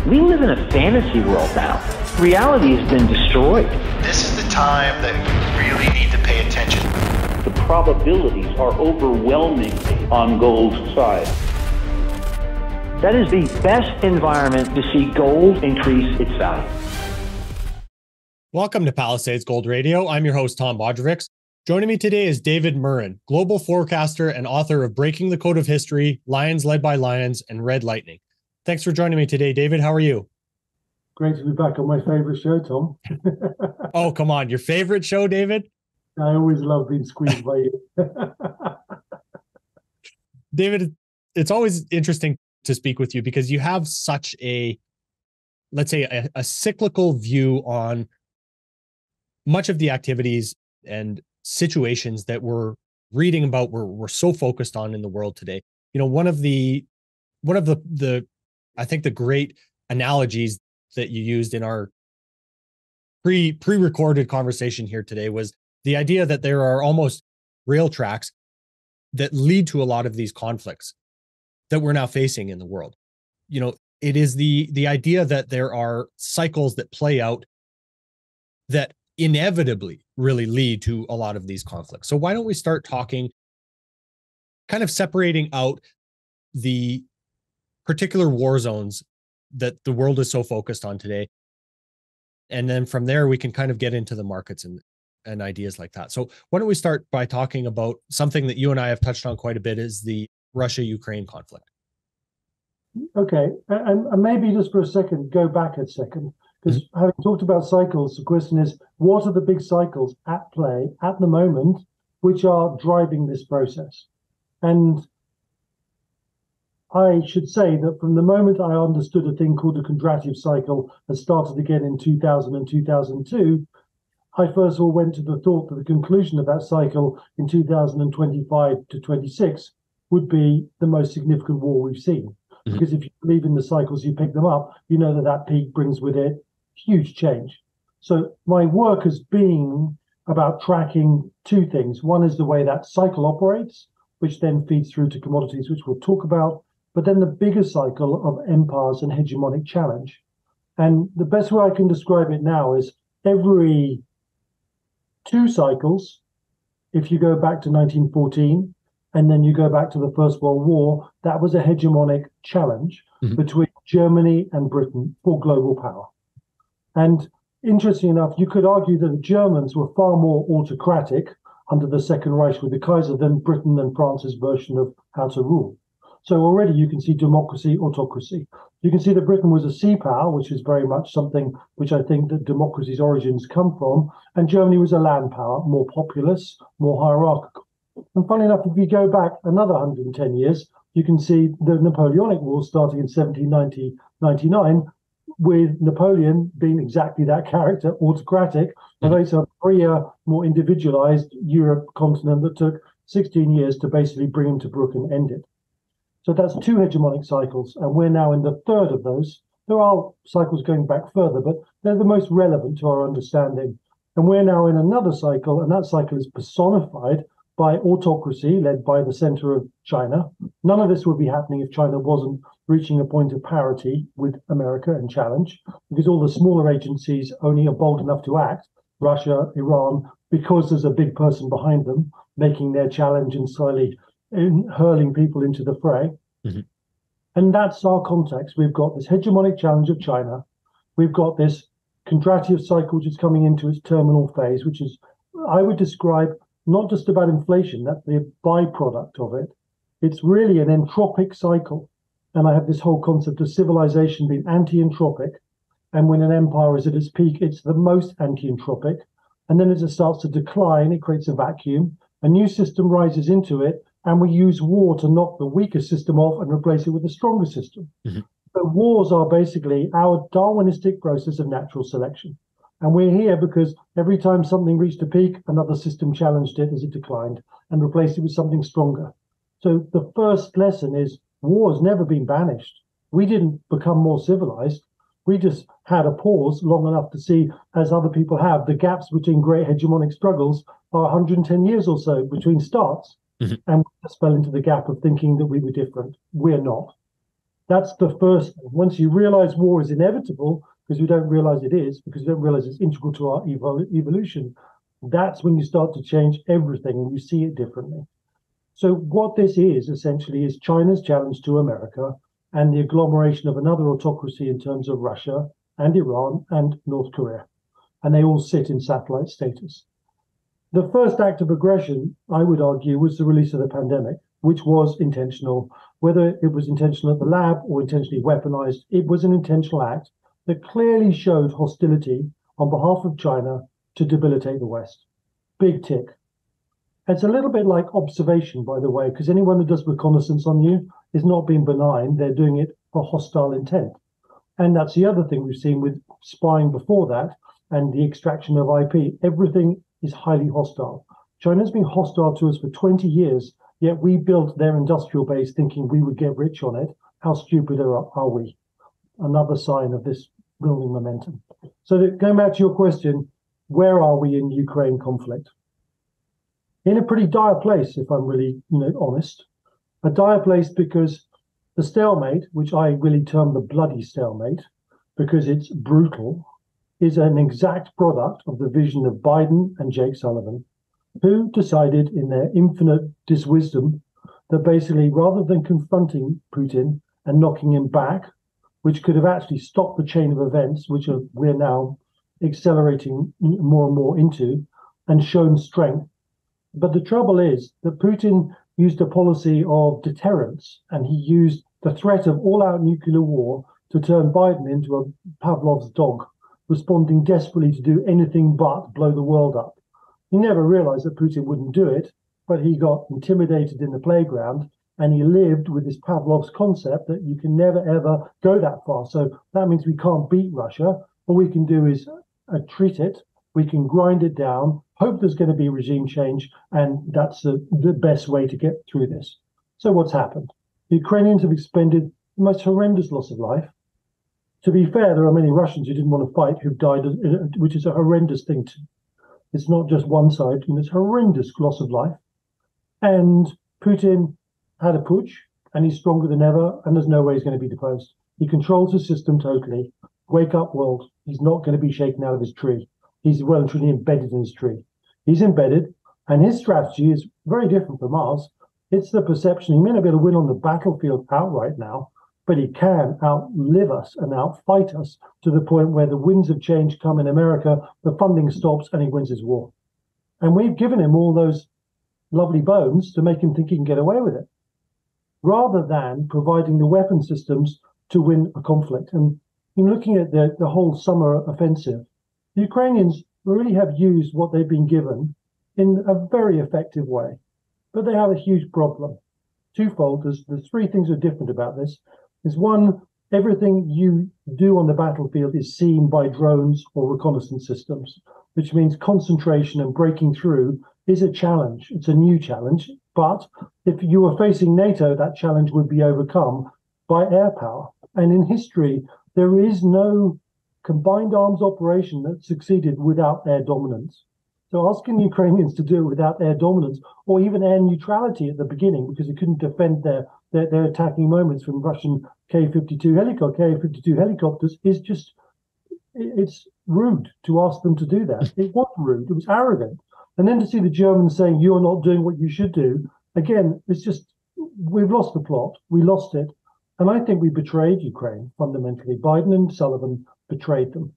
We live in a fantasy world now. Reality has been destroyed. This is the time that we really need to pay attention. The probabilities are overwhelmingly on gold's side. That is the best environment to see gold increase its value. Welcome to Palisades Gold Radio. I'm your host, Tom Bodrovics. Joining me today is David Murrin, global forecaster and author of Breaking the Code of History, Lions Led by Lions, and Red Lightning. Thanks for joining me today, David. How are you? Great to be back on my favorite show, Tom. Oh, come on. Your favorite show, David? I always love being squeezed by you. David, it's always interesting to speak with you because you have such let's say, a cyclical view on much of the activities and situations that we're reading about, we're so focused on in the world today. You know, one of the I think the great analogies that you used in our pre-recorded conversation here today was the idea that there are almost rail tracks that lead to a lot of these conflicts that we're now facing in the world. You know, it is the idea that there are cycles that play out that inevitably really lead to a lot of these conflicts. So why don't we start talking, kind of separating out the particular war zones that the world is so focused on today. And then from there, we can kind of get into the markets and ideas like that. So why don't we start by talking about something that you and I have touched on quite a bit, is the Russia-Ukraine conflict. Okay, and maybe just for a second, go back a second, because having talked about cycles, the question is, what are the big cycles at play at the moment which are driving this process? And I should say that from the moment I understood a thing called the Kondratiev cycle that started again in 2000 and 2002, I first of all went to the thought that the conclusion of that cycle in 2025 to 26 would be the most significant war we've seen. Because if you believe in the cycles, you pick them up, you know that peak brings with it huge change. So my work has been about tracking two things. One is the way that cycle operates, which then feeds through to commodities, which we'll talk about, but then the bigger cycle of empires and hegemonic challenge. And the best way I can describe it now is every two cycles, if you go back to 1914, and then you go back to the First World War, that was a hegemonic challenge between Germany and Britain for global power. And interesting enough, you could argue that the Germans were far more autocratic under the Second Reich with the Kaiser than Britain and France's version of how to rule. So already you can see democracy, autocracy. You can see that Britain was a sea power, which is very much something which I think that democracy's origins come from, and Germany was a land power, more populous, more hierarchical. And funny enough, if you go back another 110 years, you can see the Napoleonic Wars starting in 1790-99, with Napoleon being exactly that character, autocratic, and it's a freer, more individualized Europe continent that took 16 years to basically bring him to Brook and end it. So that's two hegemonic cycles, and we're now in the third of those. There are cycles going back further, but they're the most relevant to our understanding. And we're now in another cycle, and that cycle is personified by autocracy led by the center of China. None of this would be happening if China wasn't reaching a point of parity with America and challenge, because all the smaller agencies only are bold enough to act, Russia, Iran, because there's a big person behind them making their challenge and slowly hurling people into the fray. And that's our context. We've got this hegemonic challenge of China. We've got this Kondratiev cycle, which is coming into its terminal phase, which is, I would describe, not just about inflation, that's the byproduct of it. It's really an entropic cycle. And I have this whole concept of civilization being anti-entropic. And when an empire is at its peak, it's the most anti-entropic. And then as it starts to decline, it creates a vacuum. A new system rises into it, and we use war to knock the weaker system off and replace it with a stronger system. So wars are basically our Darwinistic process of natural selection. And we're here because every time something reached a peak, another system challenged it as it declined and replaced it with something stronger. So the first lesson is war has never been banished. We didn't become more civilized. We just had a pause long enough to see, as other people have, the gaps between great hegemonic struggles are 110 years or so between starts. And we just fell into the gap of thinking that we were different. We're not. That's the first thing. Once you realize war is inevitable, because we don't realize it is, because we don't realize it's integral to our evolution, that's when you start to change everything and you see it differently. So what this is essentially is China's challenge to America and the agglomeration of another autocracy in terms of Russia and Iran and North Korea. And they all sit in satellite status. The first act of aggression, I would argue, was the release of the pandemic, which was intentional. Whether it was intentional at the lab or intentionally weaponized, it was an intentional act that clearly showed hostility on behalf of China to debilitate the West. Big tick. It's a little bit like observation, by the way, because anyone who does reconnaissance on you is not being benign. They're doing it for hostile intent. And that's the other thing we've seen with spying before that and the extraction of IP. Everything is highly hostile. China's been hostile to us for 20 years, yet we built their industrial base thinking we would get rich on it. How stupid are we? Another sign of this building momentum. So going back to your question, where are we in the Ukraine conflict? In a pretty dire place, if I'm really honest. A dire place because the stalemate, which I really term the bloody stalemate, because it's brutal, is an exact product of the vision of Biden and Jake Sullivan, who decided in their infinite diswisdom that basically rather than confronting Putin and knocking him back, which could have actually stopped the chain of events, which we're now accelerating more and more into, and shown strength. But the trouble is that Putin used a policy of deterrence, and he used the threat of all-out nuclear war to turn Biden into a Pavlov's dog, responding desperately to do anything but blow the world up. He never realized that Putin wouldn't do it, but he got intimidated in the playground, and he lived with this Pavlov's concept that you can never, ever go that far. So that means we can't beat Russia. All we can do is treat it. We can grind it down, hope there's going to be regime change, and that's the best way to get through this. So what's happened? The Ukrainians have expended the most horrendous loss of life. To be fair, there are many Russians who didn't want to fight who've died, which is a horrendous thing. It's not just one side, it's horrendous loss of life. And Putin had a putsch, and he's stronger than ever, and there's no way he's going to be deposed. He controls the system totally. Wake up, world. He's not going to be shaken out of his tree. He's well and truly embedded in his tree. He's embedded, and his strategy is very different from ours. It's the perception he may not be able to win on the battlefield outright now, but he can outlive us and outfight us to the point where the winds of change come in America, the funding stops, and he wins his war. And we've given him all those lovely bones to make him think he can get away with it, rather than providing the weapon systems to win a conflict. And in looking at the whole summer offensive, the Ukrainians really have used what they've been given in a very effective way. But they have a huge problem. Twofold. There's three things that are different about this. Is one, everything you do on the battlefield is seen by drones or reconnaissance systems, which means concentration and breaking through is a challenge. It's a new challenge. But if you were facing NATO, that challenge would be overcome by air power. And in history, there is no combined arms operation that succeeded without air dominance. So asking the Ukrainians to do it without air dominance or even air neutrality at the beginning, because they couldn't defend their attacking moments from Russian K-52 helicopters, is just, it's rude to ask them to do that. It was rude. It was arrogant. And then to see the Germans saying, you're not doing what you should do, again, it's just, we've lost the plot. We lost it. And I think we betrayed Ukraine, fundamentally. Biden and Sullivan betrayed them.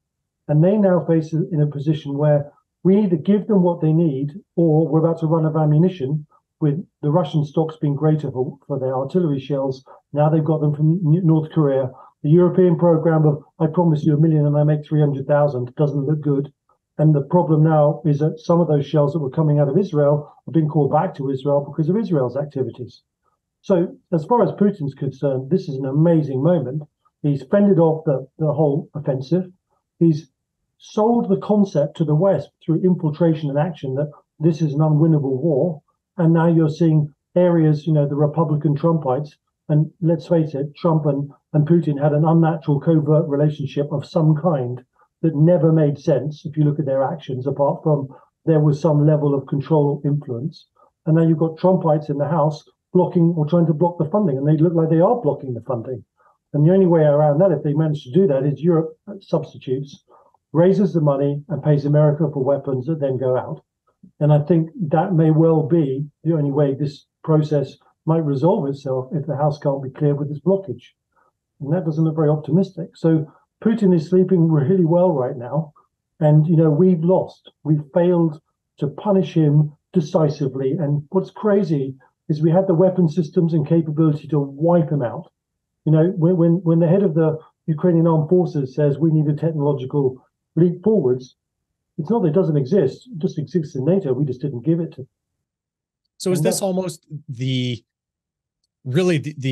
And they now face in a position where we either give them what they need, or we're about to run out of ammunition, with the Russian stocks being greater for their artillery shells. Now they've got them from North Korea. The European program of, I promise you 1 million and I make 300,000 doesn't look good. And the problem now is that some of those shells that were coming out of Israel are being called back to Israel because of Israel's activities. So as far as Putin's concerned, this is an amazing moment. He's fended off the whole offensive. He's sold the concept to the West through infiltration and action that this is an unwinnable war. And now you're seeing areas, the Republican Trumpites, and let's face it, Trump and Putin had an unnatural covert relationship of some kind that never made sense if you look at their actions, apart from there was some level of control or influence. And now you've got Trumpites in the House blocking or trying to block the funding, and they look like they are blocking the funding. And the only way around that, if they manage to do that, is Europe substitutes, raises the money, and pays America for weapons that then go out. And I think that may well be the only way this process might resolve itself if the House can't be cleared with this blockage. And that doesn't look very optimistic. So Putin is sleeping really well right now. And, we've lost. We've failed to punish him decisively. And what's crazy is we had the weapon systems and capability to wipe him out. When the head of the Ukrainian armed forces says we need a technological leap forwards, it's not that it doesn't exist. It just exists in NATO. We just didn't give it to. So is this almost the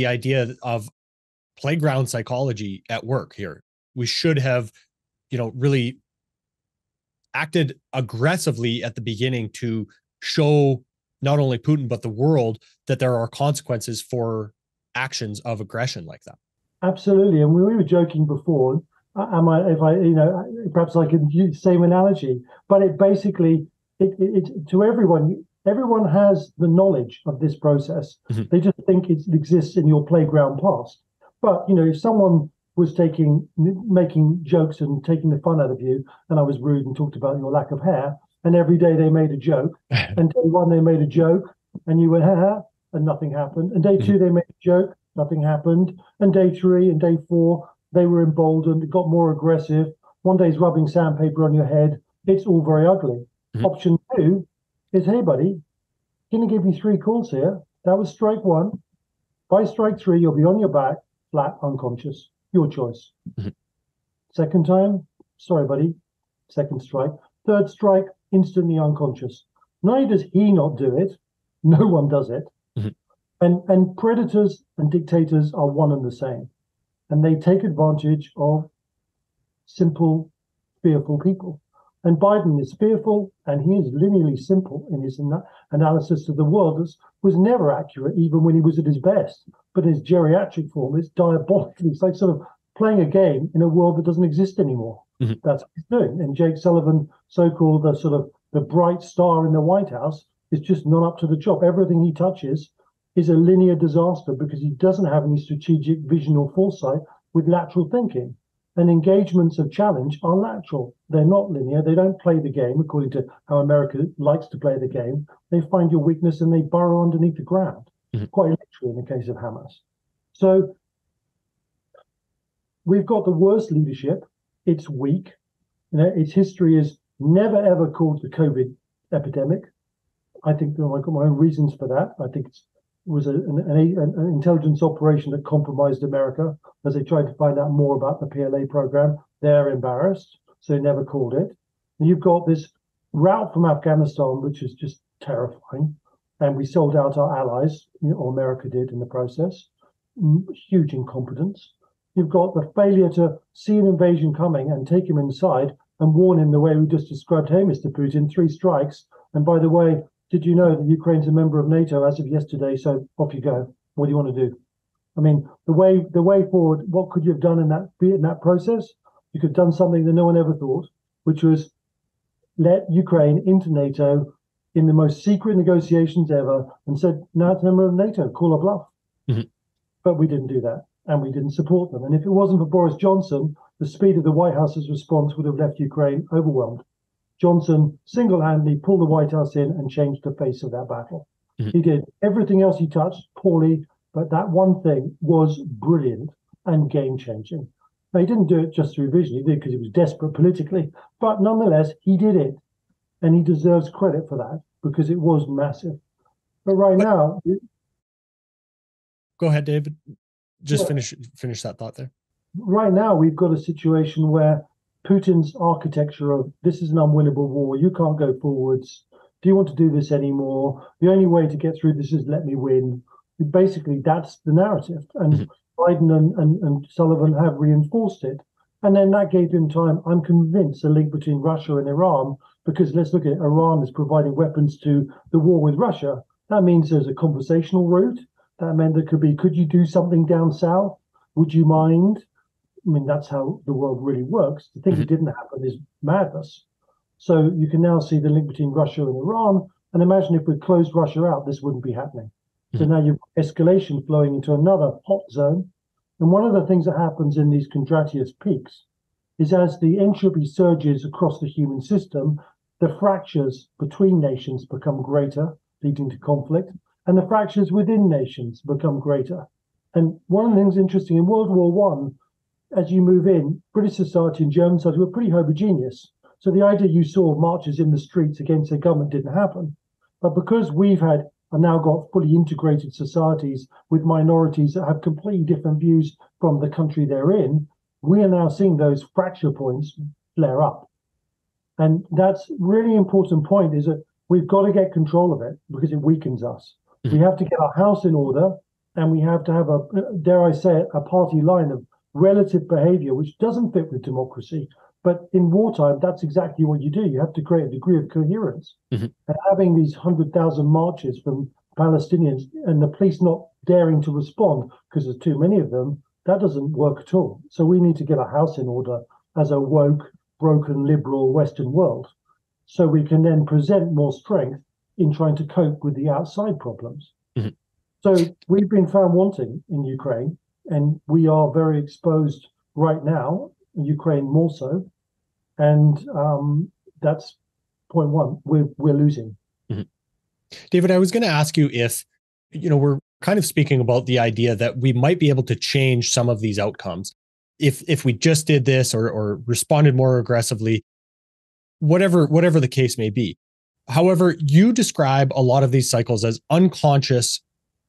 idea of playground psychology at work here? We should have, really acted aggressively at the beginning to show not only Putin, but the world that there are consequences for actions of aggression like that. Absolutely. And we were joking before. Perhaps I can use the same analogy, but it basically, it to everyone has the knowledge of this process. Mm-hmm. They just think it exists in your playground past. But, if someone was making jokes and taking the fun out of you, and I was rude and talked about your lack of hair, and every day they made a joke, and day one they made a joke, and you went, ha, and nothing happened. And day two they made a joke, nothing happened. And day three and day four, they were emboldened, it got more aggressive. One day's rubbing sandpaper on your head. It's all very ugly. Mm-hmm. Option two is, hey, buddy, going to give you 3 calls here. That was strike one. By strike 3, you'll be on your back, flat, unconscious. Your choice. Mm-hmm. Second time, sorry, buddy. Second strike. Third strike, instantly unconscious. Not only does he not do it, no one does it. Mm-hmm. And predators and dictators are one and the same. And they take advantage of simple, fearful people. And Biden is fearful, and he is linearly simple in his analysis of the world. That was never accurate, even when he was at his best. But his geriatric form is diabolically. It's like sort of playing a game in a world that doesn't exist anymore. Mm-hmm. That's what he's doing. And Jake Sullivan, so-called the bright star in the White House, is just not up to the job. Everything he touches is a linear disaster because he doesn't have any strategic vision or foresight with lateral thinking. And engagements of challenge are lateral. They're not linear. They don't play the game according to how America likes to play the game. They find your weakness and they burrow underneath the ground, mm-hmm. quite literally in the case of Hamas. So we've got the worst leadership. It's weak. Its history is never, ever called the COVID epidemic. I think I've got my own reasons for that. I think it was an intelligence operation that compromised America as they tried to find out more about the PLA program. They're embarrassed, so they never called it. And you've got this route from Afghanistan, which is just terrifying. And we sold out our allies, or America did in the process. Huge incompetence. You've got the failure to see an invasion coming and take him inside and warn him the way we just described. Hey, Mr. Putin, 3 strikes. And by the way, did you know that Ukraine's a member of NATO as of yesterday? So off you go. What do you want to do? I mean, the way forward, what could you have done in that process? You could have done something that no one ever thought, which was let Ukraine into NATO in the most secret negotiations ever and said, now it's a member of NATO, call a bluff. Mm-hmm. But we didn't do that, and we didn't support them. And if it wasn't for Boris Johnson, the speed of the White House's response would have left Ukraine overwhelmed. Johnson single-handedly pulled the White House in and changed the face of that battle. Mm-hmm. He did everything else he touched poorly, but that one thing was brilliant and game-changing. Now, he didn't do it just through vision. He did it because he was desperate politically. But nonetheless, he did it. And he deserves credit for that because it was massive. But now... Go ahead, David. Just finish that thought there. Right now, we've got a situation where Putin's architecture of this is an unwinnable war, you can't go forwards, do you want to do this anymore? The only way to get through this is let me win. Basically, that's the narrative. And mm-hmm. Biden and Sullivan have reinforced it. And then that gave him time, I'm convinced, a link between Russia and Iran, because let's look at it, Iran is providing weapons to the war with Russia. That means there's a conversational route. That meant there could you do something down south? Would you mind? I mean, that's how the world really works. To think mm-hmm. it didn't happen is madness. So you can now see the link between Russia and Iran. And imagine if we closed Russia out, this wouldn't be happening. Mm-hmm. So now you've got escalation flowing into another hot zone. And one of the things that happens in these Kondratiev peaks is as the entropy surges across the human system, the fractures between nations become greater, leading to conflict, and the fractures within nations become greater. And one of the things interesting in World War One, as you move in, British society and German society were pretty homogeneous. So the idea you saw marches in the streets against the government didn't happen. But because we've now got fully integrated societies with minorities that have completely different views from the country they're in, we are now seeing those fracture points flare up. And that's really important point, is that we've got to get control of it because it weakens us. We have to get our house in order, and we have to have dare I say it, a party line of relative behavior, which doesn't fit with democracy. But in wartime, that's exactly what you do. You have to create a degree of coherence. And having these 100,000 marches from Palestinians and the police not daring to respond because there's too many of them, that doesn't work at all. So we need to get our house in order as a woke, broken, liberal Western world, so we can then present more strength in trying to cope with the outside problems. So we've been found wanting in Ukraine, and we are very exposed right now, Ukraine more so. And that's point one, we're losing. David, I was going to ask you if, we're kind of speaking about the idea that we might be able to change some of these outcomes if we just did this or responded more aggressively, whatever the case may be. However, you describe a lot of these cycles as unconscious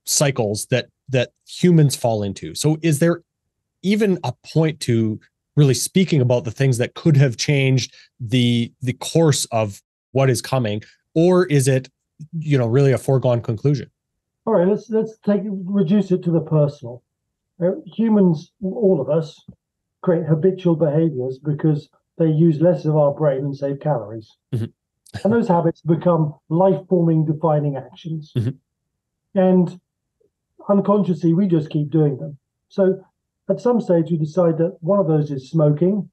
cycles that humans fall into. So is there even a point to really speaking about the things that could have changed the course of what is coming, or is it, really a foregone conclusion? All right, let's reduce it to the personal. Humans, all of us, create habitual behaviors because they use less of our brain and save calories. And those habits become life-forming, defining actions. And unconsciously, we just keep doing them. So at some stage, we decide that one of those is smoking,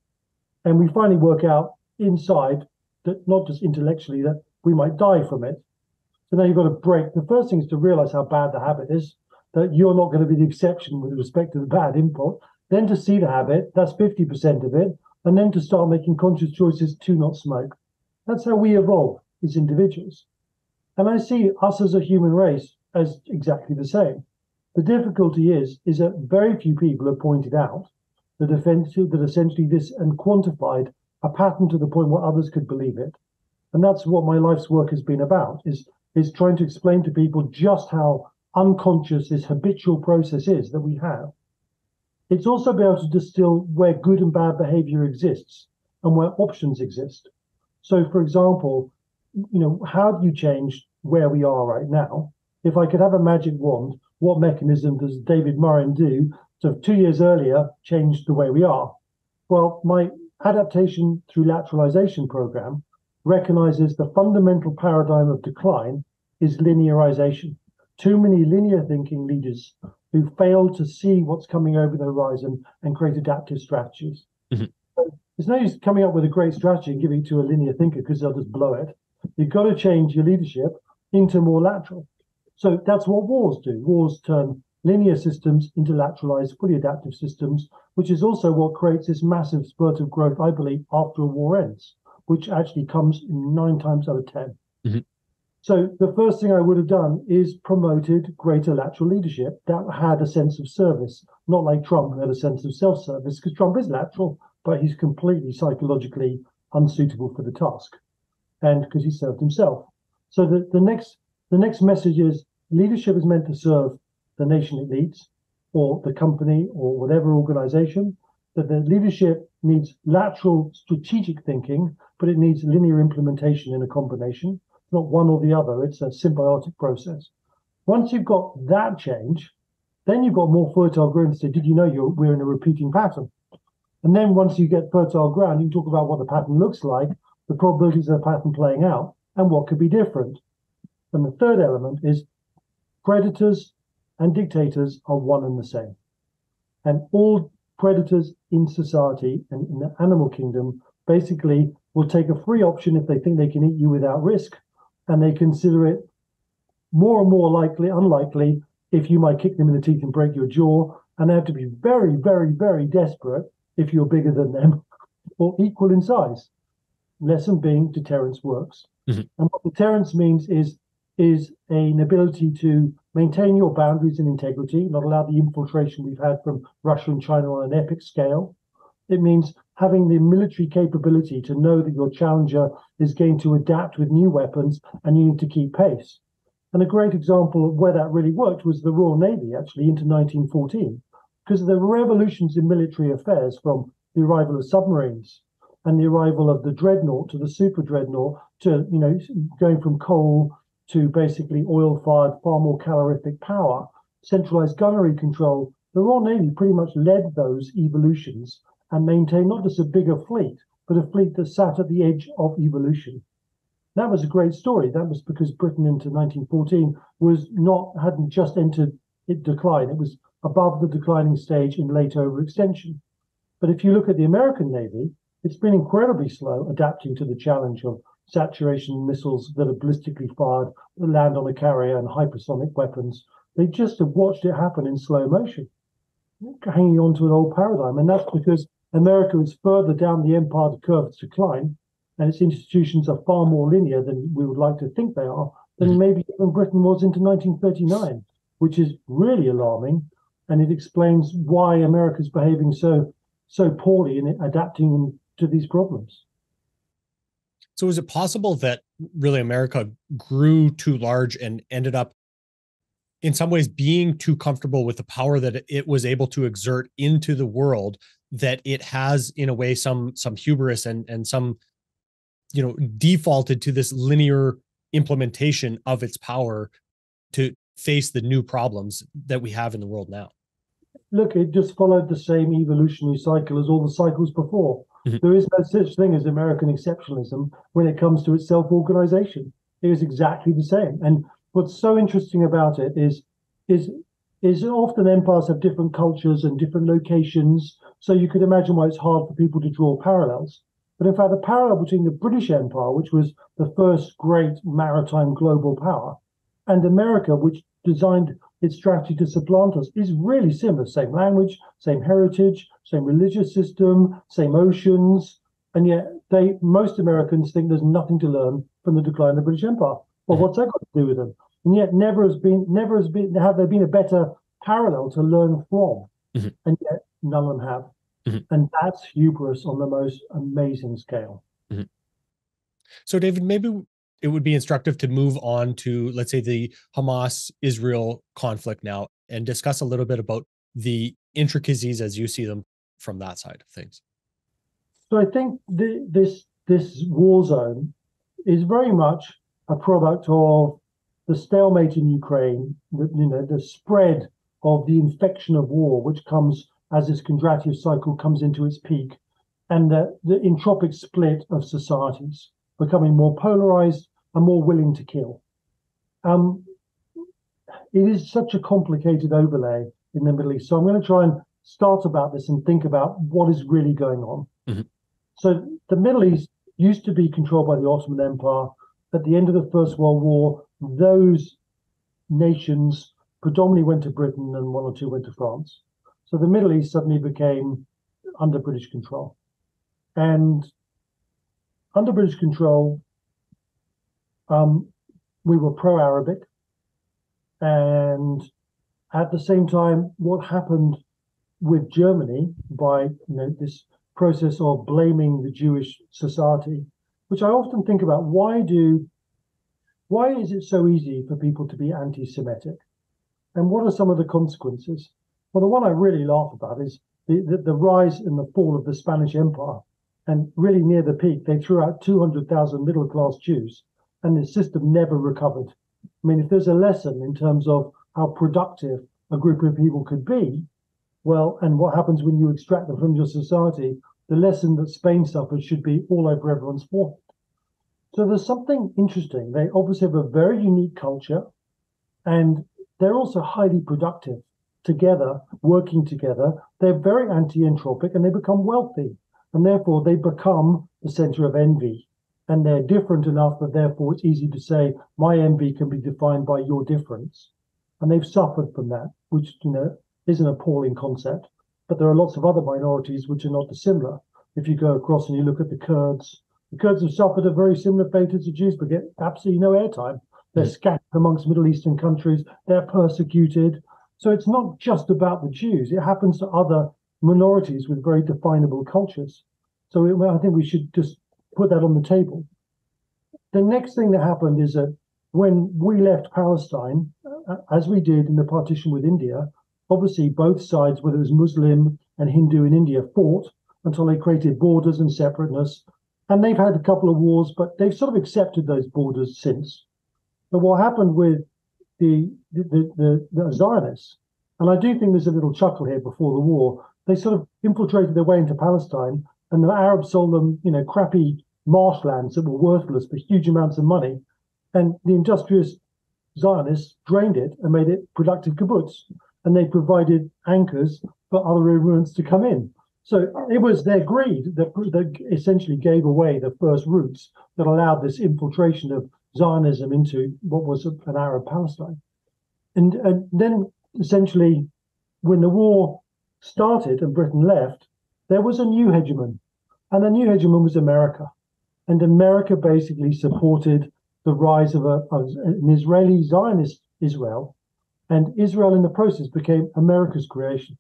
and we finally work out inside that, not just intellectually, that we might die from it. So now you've got to break. The first thing is to realize how bad the habit is, that you're not going to be the exception with respect to the bad input. Then to see the habit, that's 50% of it, and then to start making conscious choices to not smoke. That's how we evolve as individuals. And I see us as a human race as exactly the same. The difficulty is that very few people have pointed out that essentially this and quantified a pattern to the point where others could believe it. And that's what my life's work has been about, is trying to explain to people just how unconscious this habitual process is that we have. It's also be able to distill where good and bad behavior exists and where options exist. So, for example, how do you change where we are right now? If I could have a magic wand, what mechanism does David Murrin do to 2 years earlier change the way we are? Well, my adaptation through lateralization program recognizes the fundamental paradigm of decline is linearization. Too many linear thinking leaders who fail to see what's coming over the horizon and create adaptive strategies. So there's no use coming up with a great strategy and giving it to a linear thinker because they'll just blow it. You've got to change your leadership into more lateral. So that's what wars do. Wars turn linear systems into lateralized, fully adaptive systems, which is also what creates this massive spurt of growth, I believe, after a war ends, which actually comes 9 times out of 10. So the first thing I would have done is promoted greater lateral leadership that had a sense of service, not like Trump, who had a sense of self-service, because Trump is lateral, but he's completely psychologically unsuitable for the task, and because he served himself. So the next message is leadership is meant to serve the nation it leads, or the company, or whatever organization, that the leadership needs lateral strategic thinking, but it needs linear implementation in a combination. Not one or the other, it's a symbiotic process. Once you've got that change, then you've got more fertile ground to say, did you know we're in a repeating pattern? And then once you get fertile ground, you can talk about what the pattern looks like, the probabilities of the pattern playing out, and what could be different. And the third element is predators and dictators are one and the same. And all predators in society and in the animal kingdom basically will take a free option if they think they can eat you without risk, and they consider it more and more unlikely if you might kick them in the teeth and break your jaw, And they have to be very, very, very desperate if you're bigger than them or equal in size. Lesson being deterrence works. Mm-hmm. And what deterrence means is an ability to maintain your boundaries and integrity, not allow the infiltration we've had from Russia and China on an epic scale. It means having the military capability to know that your challenger is going to adapt with new weapons and you need to keep pace. And a great example of where that really worked was the Royal Navy, actually, into 1914, because the revolutions in military affairs, from the arrival of submarines and the arrival of the dreadnought to the super dreadnought to, going from coal to basically oil-fired, far more calorific power, centralized gunnery control, the Royal Navy pretty much led those evolutions and maintained not just a bigger fleet, but a fleet that sat at the edge of evolution. That was a great story. That was because Britain into 1914 hadn't just entered decline. It was above the declining stage in late overextension. But if you look at the American Navy, it's been incredibly slow adapting to the challenge of saturation missiles that are ballistically fired, that land on a carrier, and hypersonic weapons. They just have watched it happen in slow motion, hanging on to an old paradigm. And that's because America is further down the empire curve of decline, and its institutions are far more linear than we would like to think they are, than maybe even Britain was into 1939, which is really alarming. And it explains why America's behaving so poorly in adapting to these problems. So is it possible that really America grew too large and ended up in some ways being too comfortable with the power that it was able to exert into the world, that it has in a way some hubris and some, defaulted to this linear implementation of its power to face the new problems that we have in the world now? Look, it just followed the same evolutionary cycle as all the cycles before. Mm-hmm. There is no such thing as American exceptionalism when it comes to its self-organization. It is exactly the same. And what's so interesting about it is often empires have different cultures and different locations. So you could imagine why it's hard for people to draw parallels. But in fact, the parallel between the British Empire, which was the first great maritime global power, and America, which designed its strategy to supplant us, is really similar. Same language, same heritage, same religious system, same oceans. And yet most Americans think there's nothing to learn from the decline of the British Empire. Well, what's that got to do with them? And yet never have there been a better parallel to learn from. Mm-hmm. And yet none of them have. Mm-hmm. And that's hubris on the most amazing scale. Mm-hmm. So, David, maybe it would be instructive to move on to, let's say, the Hamas-Israel conflict now and discuss a little bit about the intricacies as you see them from that side of things. So I think this war zone is very much a product of the stalemate in Ukraine, the spread of the infection of war, which comes as this Kondratiev cycle comes into its peak, and the entropic split of societies becoming more polarized and more willing to kill. It is such a complicated overlay in the Middle East. So I'm going to try and start about this and think about what is really going on. Mm-hmm. So the Middle East used to be controlled by the Ottoman Empire. At the end of the First World War, those nations predominantly went to Britain and one or two went to France. So the Middle East suddenly became under British control. And under British control, we were pro-Arabic. And at the same time, what happened with Germany by this process of blaming the Jewish society, which I often think about, why is it so easy for people to be anti-Semitic? And what are some of the consequences? Well, the one I really laugh about is the rise and the fall of the Spanish Empire. And really near the peak, they threw out 200,000 middle-class Jews, and the system never recovered. I mean, if there's a lesson in terms of how productive a group of people could be, well, and what happens when you extract them from your society, the lesson that Spain suffered should be all over everyone's forehead. So there's something interesting. They obviously have a very unique culture, and they're also highly productive together, working together. They're very anti-entropic, and they become wealthy, and therefore they become the center of envy. And they're different enough that therefore it's easy to say, my envy can be defined by your difference. And they've suffered from that, which, is an appalling concept, but there are lots of other minorities which are not dissimilar. If you go across and you look at the Kurds have suffered a very similar fate as the Jews, but get absolutely no airtime. They're scattered amongst Middle Eastern countries. They're persecuted. So it's not just about the Jews. It happens to other minorities with very definable cultures. So I think we should just put that on the table. The next thing that happened is that when we left Palestine, as we did in the partition with India, obviously both sides, whether it was Muslim and Hindu in India, fought until they created borders and separateness. And they've had a couple of wars, but they've sort of accepted those borders since. But what happened with the Zionists, and I do think there's a little chuckle here before the war, they sort of infiltrated their way into Palestine, and the Arabs sold them, crappy marshlands that were worthless for huge amounts of money. And the industrious Zionists drained it and made it productive kibbutz. And they provided anchors for other immigrants to come in. So it was their greed that essentially gave away the first roots that allowed this infiltration of Zionism into what was an Arab Palestine. And then essentially, when the war started and Britain left, there was a new hegemon. And the new hegemon was America. And America basically supported the rise of an Israeli Zionist Israel. And Israel in the process became America's creation.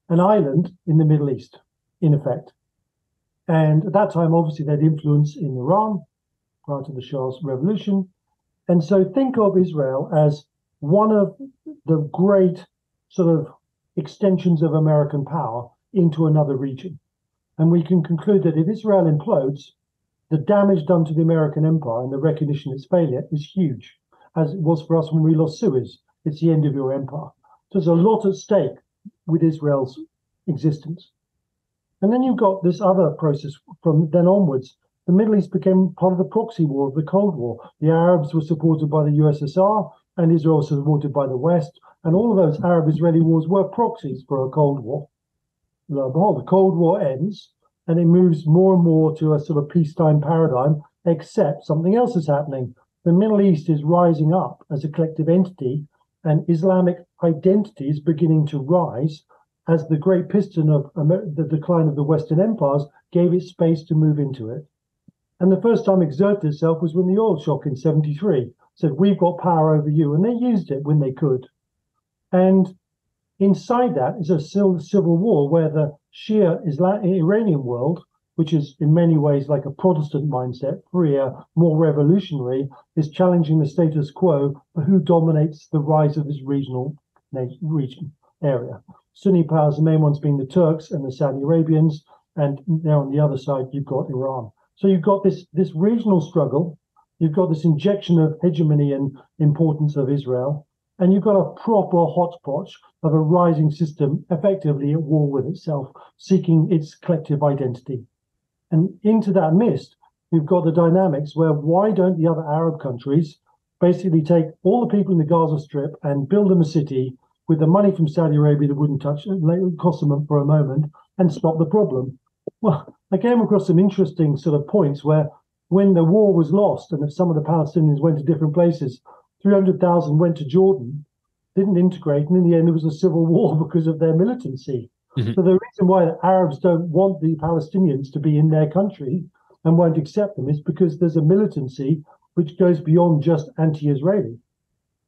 An island in the Middle East, in effect. And at that time, obviously, they had influence in Iran prior to the Shah's revolution. And so think of Israel as one of the great sort of extensions of American power into another region. And we can conclude that if Israel implodes, the damage done to the American empire and the recognition of its failure is huge, as it was for us when we lost Suez. It's the end of your empire. There's a lot at stake with Israel's existence. And then you've got this other process from then onwards. The Middle East became part of the proxy war of the Cold War. The Arabs were supported by the USSR and Israel was supported by the West. And all of those Arab-Israeli wars were proxies for a Cold War. Lo and behold, the Cold War ends and it moves more and more to a sort of peacetime paradigm, except something else is happening. The Middle East is rising up as a collective entity, and Islamic identity is beginning to rise as the great piston of the decline of the Western empires gave it space to move into it. And the first time it exerted itself was when the oil shock in 73 said, we've got power over you. And they used it when they could. And inside that is a civil war where the Shia Iranian world, which is in many ways like a Protestant mindset, freer, more revolutionary, is challenging the status quo for who dominates the rise of this region area. Sunni powers, the main ones being the Turks and the Saudi Arabians, and now on the other side, you've got Iran. So you've got this regional struggle, you've got this injection of hegemony and importance of Israel, and you've got a proper hodgepodge of a rising system effectively at war with itself, seeking its collective identity. And into that mist, you've got the dynamics where why don't the other Arab countries basically take all the people in the Gaza Strip and build them a city with the money from Saudi Arabia that wouldn't touch it, cost them for a moment, and stop the problem? Well, I came across some interesting sort of points where when the war was lost and if some of the Palestinians went to different places, 300,000 went to Jordan, didn't integrate, and in the end there was a civil war because of their militancy. Mm-hmm. So the reason why the Arabs don't want the Palestinians to be in their country and won't accept them is because there's a militancy which goes beyond just anti-Israeli.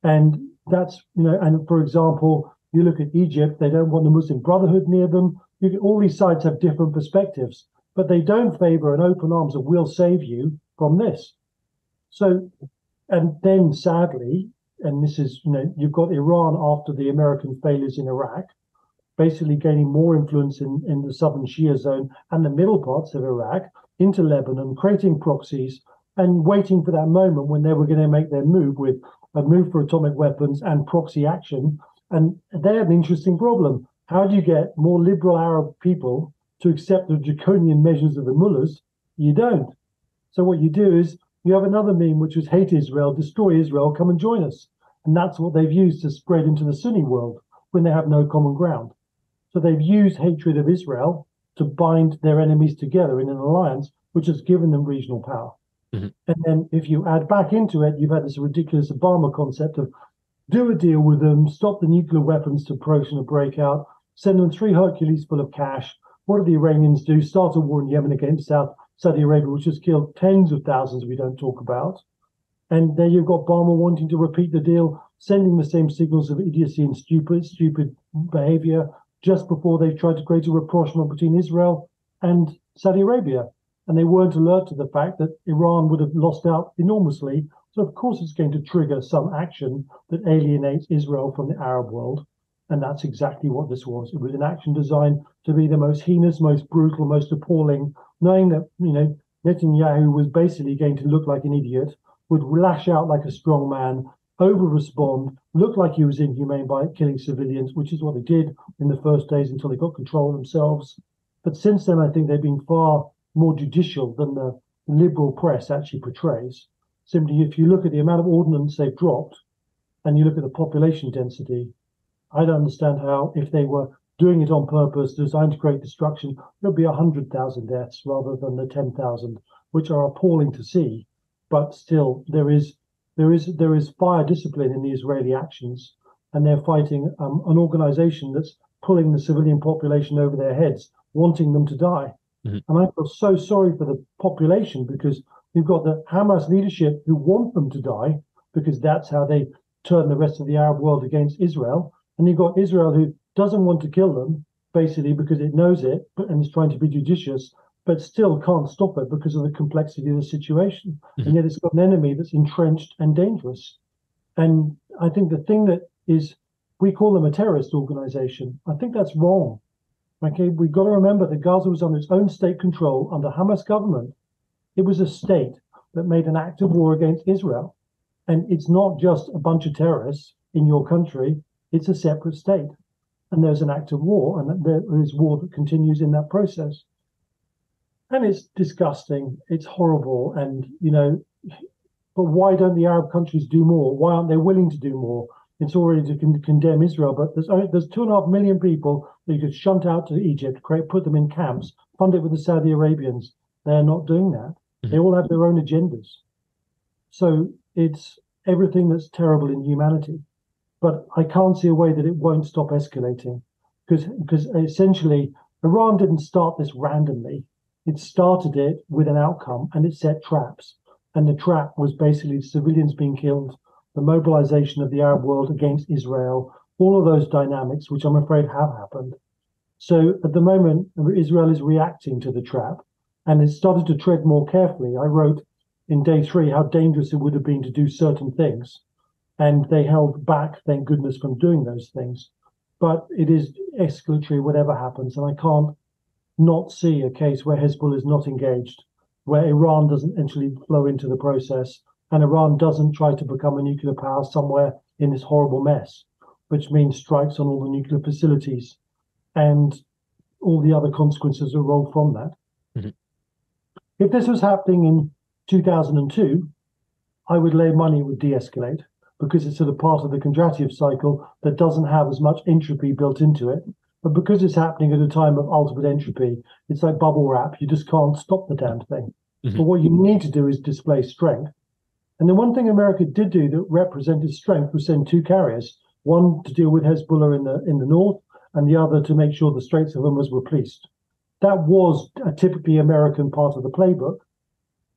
And that's, and for example, you look at Egypt, they don't want the Muslim Brotherhood near them. All these sides have different perspectives, but they don't favor an open arms of we'll save you from this. So, and then sadly, and this is, you've got Iran after the American failures in Iraq, basically gaining more influence in the southern Shia zone and the middle parts of Iraq into Lebanon, creating proxies and waiting for that moment when they were going to make their move with a move for atomic weapons and proxy action. And they had an interesting problem. How do you get more liberal Arab people to accept the draconian measures of the mullahs? You don't. So what you do is you have another meme, which was hate Israel, destroy Israel, come and join us. And that's what they've used to spread into the Sunni world when they have no common ground. So they've used hatred of Israel to bind their enemies together in an alliance, which has given them regional power. Mm-hmm. And then if you add back into it, you've had this ridiculous Obama concept of do a deal with them, stop the nuclear weapons to approach and a breakout, send them 3 Hercules full of cash. What do the Iranians do? Start a war in Yemen against Saudi Arabia, which has killed tens of thousands we don't talk about. And there you've got Obama wanting to repeat the deal, sending the same signals of idiocy and stupid behavior just before they tried to create a rapprochement between Israel and Saudi Arabia. And they weren't alert to the fact that Iran would have lost out enormously. So of course it's going to trigger some action that alienates Israel from the Arab world. And that's exactly what this was. It was an action designed to be the most heinous, most brutal, most appalling, knowing that, Netanyahu was basically going to look like an idiot, would lash out like a strong man, over-respond, look like he was inhumane by killing civilians, which is what they did in the first days until they got control of themselves. But since then, I think they've been far more judicial than the liberal press actually portrays. Simply, if you look at the amount of ordnance they've dropped and you look at the population density, I don't understand how, if they were doing it on purpose, designed to create destruction, there'll be 100,000 deaths rather than the 10,000, which are appalling to see. But still, there is fire discipline in the Israeli actions, and they're fighting an organization that's pulling the civilian population over their heads, wanting them to die. Mm-hmm. And I feel so sorry for the population, because you've got the Hamas leadership who want them to die, because that's how they turn the rest of the Arab world against Israel. And you've got Israel who doesn't want to kill them, basically because it knows it, and is trying to be judicious, but still can't stop it because of the complexity of the situation. Mm-hmm. And yet it's got an enemy that's entrenched and dangerous. And I think the thing that is, we call them a terrorist organization. I think that's wrong. Okay, we've got to remember that Gaza was under its own state control under Hamas government. It was a state that made an act of war against Israel. And it's not just a bunch of terrorists in your country, it's a separate state. And there's an act of war, and there is war that continues in that process. And it's disgusting, it's horrible, and, but why don't the Arab countries do more? Why aren't they willing to do more? It's already to condemn Israel, but there's 2.5 million people that you could shunt out to Egypt, put them in camps, fund it with the Saudi Arabians. They're not doing that. Mm-hmm. They all have their own agendas. So it's everything that's terrible in humanity. But I can't see a way that it won't stop escalating, because essentially Iran didn't start this randomly. It started it with an outcome, and it set traps. And the trap was basically civilians being killed, the mobilization of the Arab world against Israel, all of those dynamics, which I'm afraid have happened. So at the moment, Israel is reacting to the trap, and it started to tread more carefully. I wrote in day 3 how dangerous it would have been to do certain things. And they held back, thank goodness, from doing those things. But it is escalatory, whatever happens. And I can't not see a case where Hezbollah is not engaged, where Iran doesn't actually flow into the process, and Iran doesn't try to become a nuclear power somewhere in this horrible mess, which means strikes on all the nuclear facilities and all the other consequences that roll from that. Mm-hmm. If this was happening in 2002, I would lay money it would de-escalate, because it's sort of part of the Kondratiev cycle that doesn't have as much entropy built into it. But because it's happening at a time of ultimate entropy, it's like bubble wrap. You just can't stop the damn thing. Mm-hmm. But what you need to do is display strength. And the one thing America did do that represented strength was send 2 carriers, one to deal with Hezbollah in the north, and the other to make sure the Straits of Hormuz were policed. That was a typically American part of the playbook.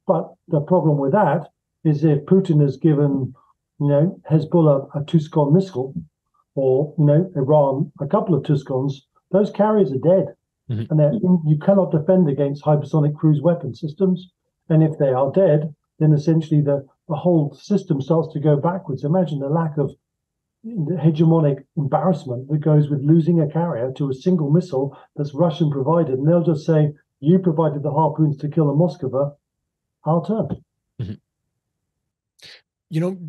But the problem with that is if Putin has given Hezbollah a Tuscan missile, or Iran a couple of Tuscans, those carriers are dead. Mm-hmm. And you cannot defend against hypersonic cruise weapon systems. And if they are dead, then essentially the whole system starts to go backwards. Imagine the lack of the hegemonic embarrassment that goes with losing a carrier to a single missile that's Russian provided. And they'll just say, you provided the harpoons to kill a Moskva, our turn. Mm-hmm.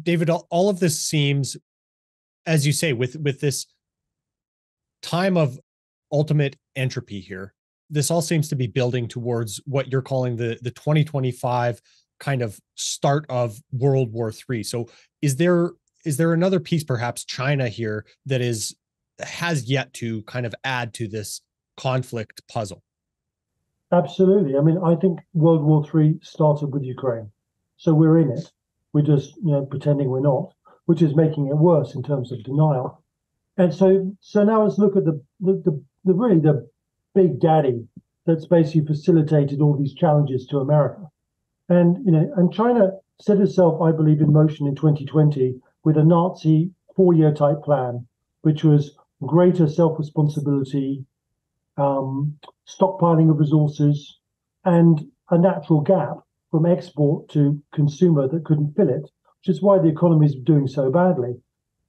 David, all of this seems, as you say, with this time of ultimate entropy here, this all seems to be building towards what you're calling the 2025 kind of start of World War III. So is there another piece, perhaps China here, that has yet to kind of add to this conflict puzzle? Absolutely. I mean, I think World War III started with Ukraine. So we're in it. We're just, pretending we're not. which is making it worse in terms of denial. And so now let's look at the really the big daddy that's basically facilitated all these challenges to America. And China set itself, I believe, in motion in 2020 with a Nazi 4-year type plan, which was greater self-responsibility, stockpiling of resources, and a natural gap from export to consumer that couldn't fill it, which is why the economy is doing so badly.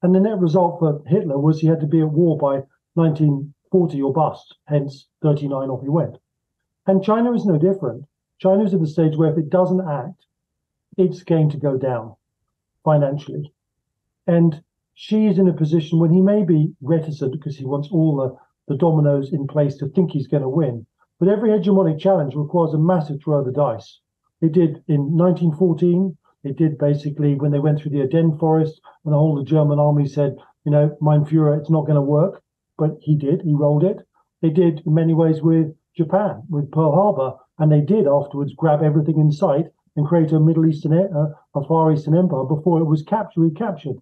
And the net result for Hitler was he had to be at war by 1940 or bust, hence 39 off he went. And China is no different. China is at the stage where if it doesn't act, it's going to go down financially. And Xi is in a position when he may be reticent because he wants all the dominoes in place to think he's going to win. But every hegemonic challenge requires a massive throw of the dice. It did in 1914. It did basically when they went through the Ardennes forest and the whole of the German army said, Mein Führer, it's not going to work. But he did. He rolled it. They did in many ways with Japan, with Pearl Harbor. And they did afterwards grab everything in sight and create a Middle Eastern, a Far Eastern empire before it was recaptured.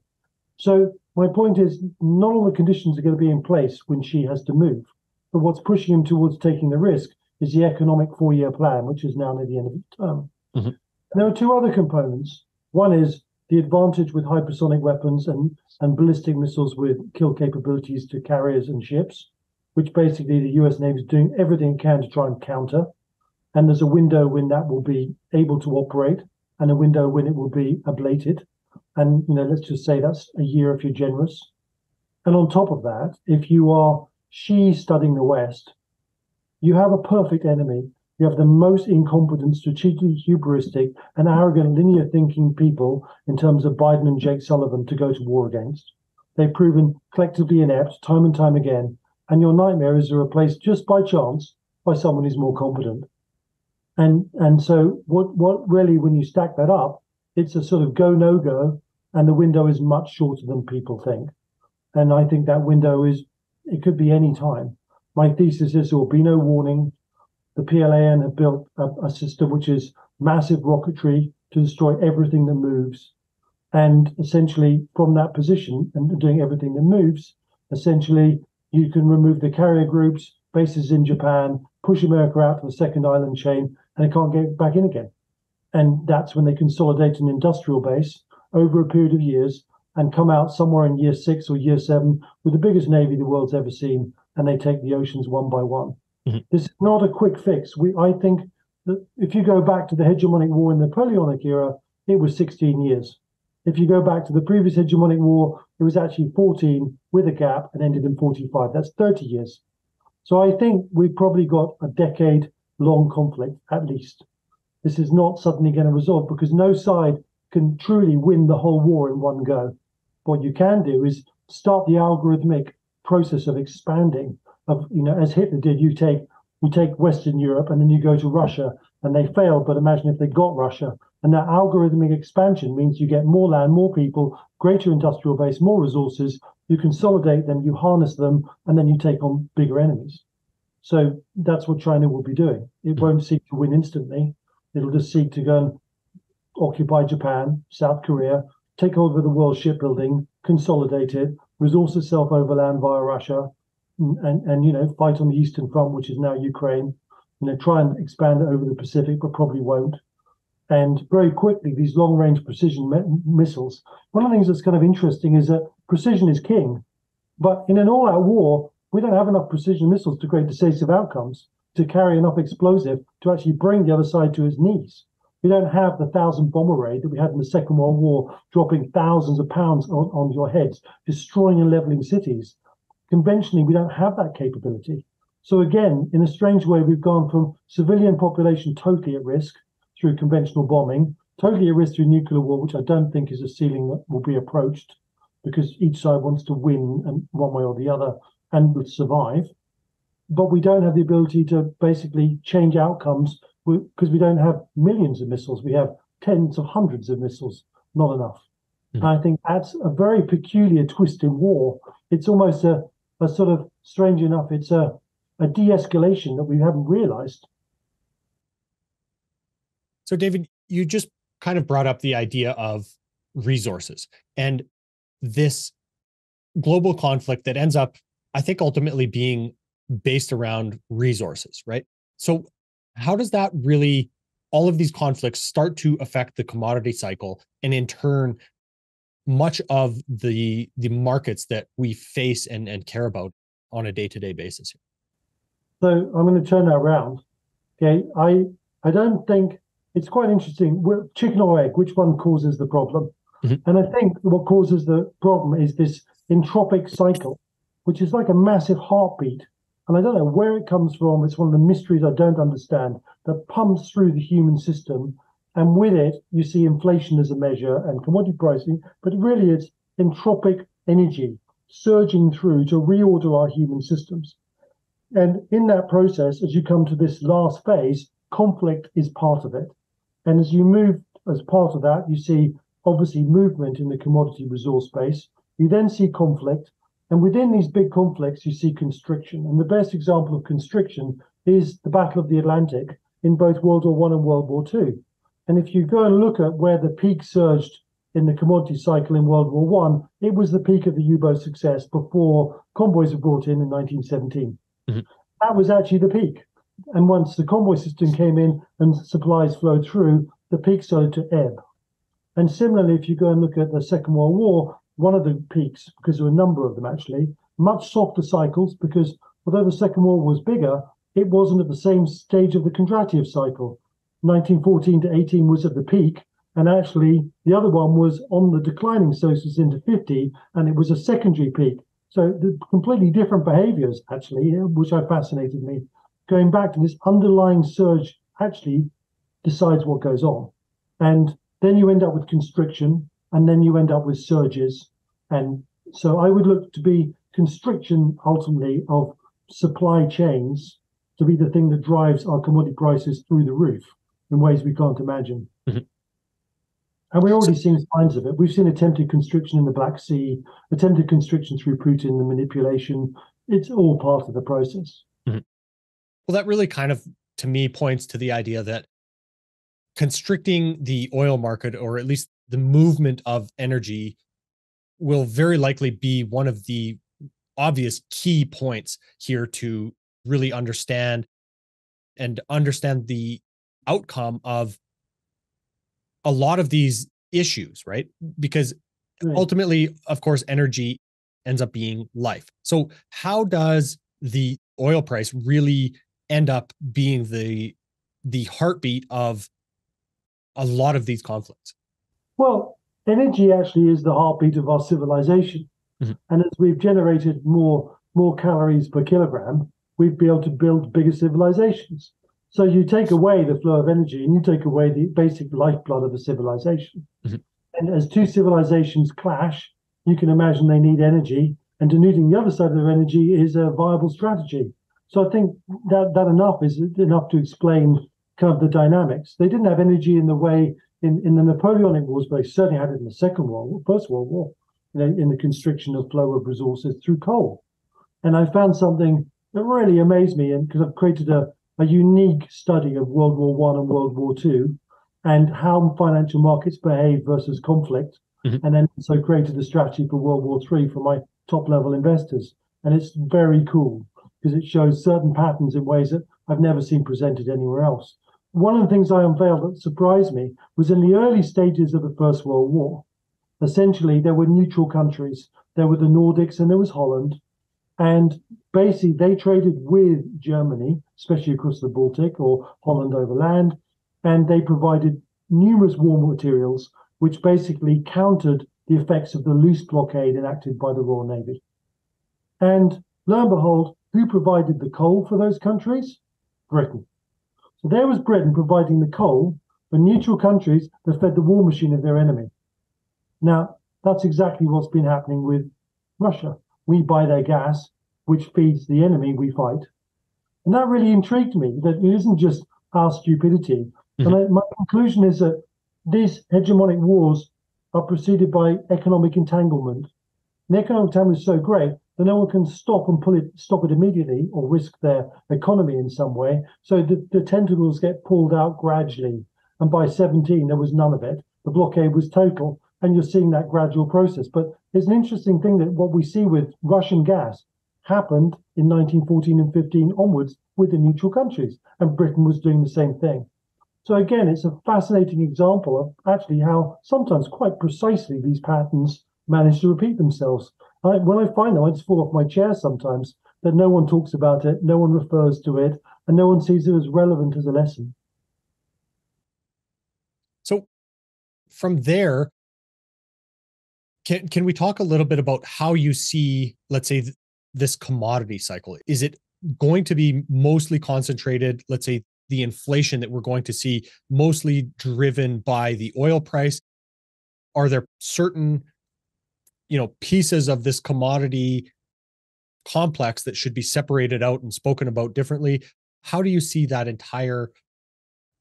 So my point is, not all the conditions are going to be in place when Xi has to move. But what's pushing him towards taking the risk is the economic 4-year plan, which is now near the end of its term. Mm-hmm. There are two other components. One is the advantage with hypersonic weapons and ballistic missiles with kill capabilities to carriers and ships, which basically the US Navy is doing everything it can to try and counter. And there's a window when that will be able to operate and a window when it will be ablated. And, let's just say that's a year if you're generous. And on top of that, if you are Xi studying the West, you have a perfect enemy. You have the most incompetent, strategically hubristic and arrogant linear thinking people in terms of Biden and Jake Sullivan to go to war against. They've proven collectively inept time and time again. And your nightmare is replaced just by chance by someone who's more competent. And so what really, when you stack that up, it's a sort of go, no go, and the window is much shorter than people think. And I think that window it could be any time. My thesis is there will be no warning. The PLAN have built a system which is massive rocketry to destroy everything that moves. And essentially from that position and doing everything that moves, essentially you can remove the carrier groups, bases in Japan, push America out to the second island chain, and it can't get back in again. And that's when they consolidate an industrial base over a period of years and come out somewhere in year 6 or year 7 with the biggest navy the world's ever seen, and they take the oceans one by one. Mm-hmm. This is not a quick fix. I think that if you go back to the hegemonic war in the Napoleonic era, it was 16 years. If you go back to the previous hegemonic war, it was actually 14 with a gap and ended in 45. That's 30 years. So I think we've probably got a decade-long conflict, at least. This is not suddenly going to resolve because no side can truly win the whole war in one go. What you can do is start the algorithmic process of expanding. As Hitler did, you take Western Europe and then you go to Russia, and they failed. But imagine if they got Russia, and that algorithmic expansion means you get more land, more people, greater industrial base, more resources. You consolidate them, you harness them, and then you take on bigger enemies. So that's what China will be doing. It won't seek to win instantly. It'll just seek to go and occupy Japan, South Korea, take over the world shipbuilding, consolidate it, resource itself over land via Russia, and fight on the Eastern Front, which is now Ukraine. Try and expand it over the Pacific, but probably won't. And very quickly, these long-range precision missiles. One of the things that's kind of interesting is that precision is king. But in an all-out war, we don't have enough precision missiles to create decisive outcomes, to carry enough explosive to actually bring the other side to its knees. We don't have the 1,000 bomber raid that we had in the Second World War, dropping thousands of pounds on your heads, destroying and leveling cities. Conventionally, we don't have that capability. So again, in a strange way, we've gone from civilian population totally at risk through conventional bombing, totally at risk through nuclear war, which I don't think is a ceiling that will be approached because each side wants to win and one way or the other and will survive. But we don't have the ability to basically change outcomes because we don't have millions of missiles. We have tens of hundreds of missiles, not enough. Mm-hmm. I think that's a very peculiar twist in war. It's almost a sort of, strange enough, it's a de-escalation that we haven't realized. So, David, you just kind of brought up the idea of resources. And this global conflict that ends up, I think, ultimately being based around resources, right? So how does that really, all of these conflicts start to affect the commodity cycle, and in turn, much of the markets that we face and care about on a day-to-day basis? So I'm going to turn that around. Okay, I don't think, it's quite interesting. Chicken or egg, which one causes the problem? Mm-hmm. And I think what causes the problem is this entropic cycle, which is like a massive heartbeat. And I don't know where it comes from. It's one of the mysteries I don't understand, that pumps through the human system. And with it, you see inflation as a measure and commodity pricing, but really it's entropic energy surging through to reorder our human systems. And in that process, as you come to this last phase, conflict is part of it. And as you move as part of that, you see obviously movement in the commodity resource space. You then see conflict. And within these big conflicts, you see constriction. And the best example of constriction is the Battle of the Atlantic in both World War I and World War II. And if you go and look at where the peak surged in the commodity cycle in World War I, it was the peak of the U-boat success before convoys were brought in 1917. Mm-hmm. That was actually the peak. And once the convoy system came in and supplies flowed through, the peak started to ebb. And similarly, if you go and look at the Second World War, one of the peaks, because there were a number of them actually, much softer cycles, because although the Second World War was bigger, it wasn't at the same stage of the Kondratiev cycle. 1914 to 18 was at the peak, and actually the other one was on the declining sources into 50, and it was a secondary peak. So the completely different behaviors, actually, which fascinated me. Going back to this underlying surge actually decides what goes on. And then you end up with constriction, and then you end up with surges. And so I would look to be constriction, ultimately, of supply chains to be the thing that drives our commodity prices through the roof in ways we can't imagine. Mm-hmm. And we're already seeing signs of it. We've seen attempted constriction in the Black Sea, attempted constriction through Putin, the manipulation. It's all part of the process. Mm-hmm. Well, that really kind of, to me, points to the idea that constricting the oil market, or at least the movement of energy, will very likely be one of the obvious key points here to really understand the outcome of a lot of these issues, right? Because ultimately, of course, energy ends up being life. So how does the oil price really end up being the heartbeat of a lot of these conflicts? Well, energy actually is the heartbeat of our civilization. Mm-hmm. And as we've generated more calories per kilogram, we'd be able to build bigger civilizations. So you take away the flow of energy and you take away the basic lifeblood of a civilization. Mm-hmm. And as two civilizations clash, you can imagine they need energy, and denuding the other side of their energy is a viable strategy. So I think that enough is enough to explain kind of the dynamics. They didn't have energy in the way in the Napoleonic Wars, but they certainly had it in the First World War, in the constriction of flow of resources through coal. And I found something that really amazed me, and because I've created a unique study of World War I and World War II and how financial markets behave versus conflict. Mm-hmm. And then also created a strategy for World War III for my top level investors. And it's very cool because it shows certain patterns in ways that I've never seen presented anywhere else. One of the things I unveiled that surprised me was in the early stages of the First World War. Essentially, there were neutral countries. There were the Nordics and there was Holland. And basically, they traded with Germany, especially across the Baltic or Holland over land, and they provided numerous war materials, which basically countered the effects of the loose blockade enacted by the Royal Navy. And lo and behold, who provided the coal for those countries? Britain. So there was Britain providing the coal for neutral countries that fed the war machine of their enemy. Now, that's exactly what's been happening with Russia. We buy their gas, which feeds the enemy we fight. And that really intrigued me, that it isn't just our stupidity. Mm-hmm. And my conclusion is that these hegemonic wars are preceded by economic entanglement. And economic entanglement is so great that no one can stop it immediately or risk their economy in some way. So the tentacles get pulled out gradually. And by 17, there was none of it. The blockade was total. and you're seeing that gradual process. But it's an interesting thing that what we see with Russian gas happened in 1914 and 15 onwards with the neutral countries, and Britain was doing the same thing. So again, it's a fascinating example of actually how sometimes quite precisely these patterns manage to repeat themselves. When I find them, I just fall off my chair sometimes that no one talks about it, no one refers to it, and no one sees it as relevant as a lesson. So from there, can we talk a little bit about how you see, let's say, this commodity cycle? Is it going to be mostly concentrated, let's say, the inflation that we're going to see mostly driven by the oil price? Are there certain, pieces of this commodity complex that should be separated out and spoken about differently? How do you see that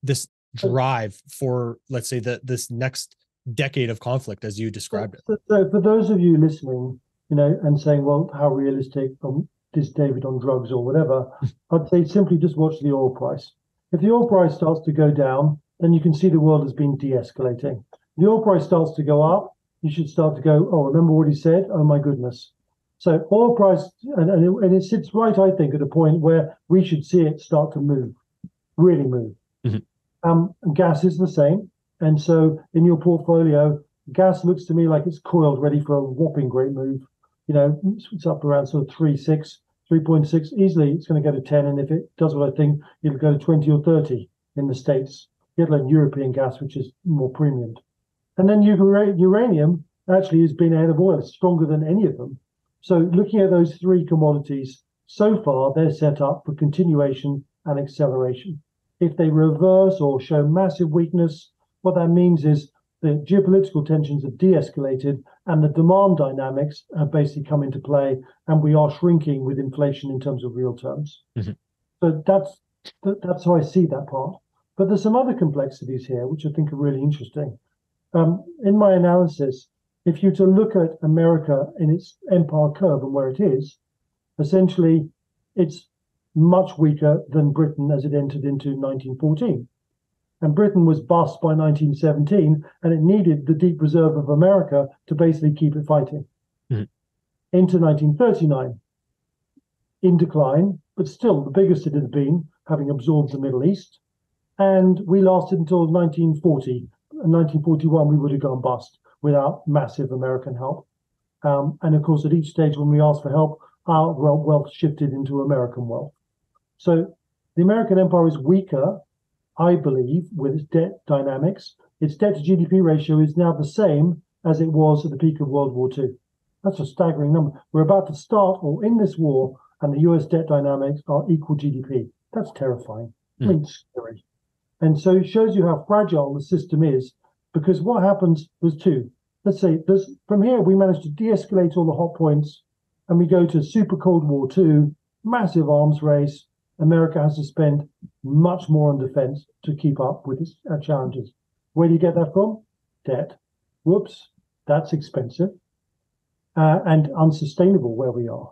this drive for, let's say, this next decade of conflict as you described it? So for those of you listening, and saying, well, how realistic is David on drugs or whatever, I'd say simply just watch the oil price. If the oil price starts to go down, then you can see the world has been de-escalating. If the oil price starts to go up, you should start to go, oh, remember what he said? Oh, my goodness. So oil price, and it sits right, I think, at a point where we should see it start to move, really move. Mm-hmm. Gas is the same. And so in your portfolio, gas looks to me like it's coiled, ready for a whopping great move. It's up around sort of 3.6 easily. It's going to go to 10. And if it does what I think, it'll go to 20 or 30 in the States, let alone European gas, which is more premium. And then uranium actually has been ahead of oil. It's stronger than any of them. So looking at those three commodities, so far, they're set up for continuation and acceleration. If they reverse or show massive weakness, what that means is the geopolitical tensions have de-escalated and the demand dynamics have basically come into play, and we are shrinking with inflation in terms of real terms. Mm-hmm. So that's how I see that part. But there's some other complexities here, which I think are really interesting. In my analysis, if you to look at America in its empire curve and where it is, essentially it's much weaker than Britain as it entered into 1914. And Britain was bust by 1917, and it needed the deep reserve of America to basically keep it fighting. Mm-hmm. Into 1939, in decline, but still the biggest it had been, having absorbed the Middle East. And we lasted until 1940. In 1941, we would have gone bust without massive American help. And of course, at each stage when we asked for help, our wealth shifted into American wealth. So the American empire is weaker, I believe, with its debt dynamics. Its debt to GDP ratio is now the same as it was at the peak of World War II. That's a staggering number. We're about to start or in this war, and the US debt dynamics are equal GDP. That's terrifying. I mean, scary. And so it shows you how fragile the system is, because what happens, there's two. Let's say from here, we managed to de-escalate all the hot points, and we go to super Cold War II, massive arms race. America has to spend much more on defense to keep up with its challenges. Where do you get that from? Debt. Whoops, that's expensive and unsustainable where we are.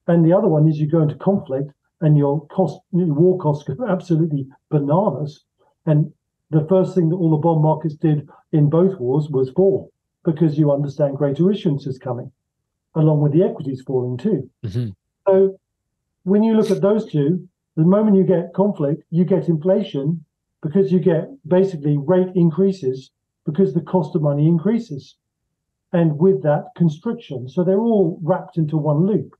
And the other one is you go into conflict and your war costs go absolutely bananas. And the first thing that all the bond markets did in both wars was fall, because you understand greater issuance is coming, along with the equities falling too. Mm-hmm. So when you look at those two, the moment you get conflict, you get inflation, because you get basically rate increases because the cost of money increases. And with that, constriction. So they're all wrapped into one loop.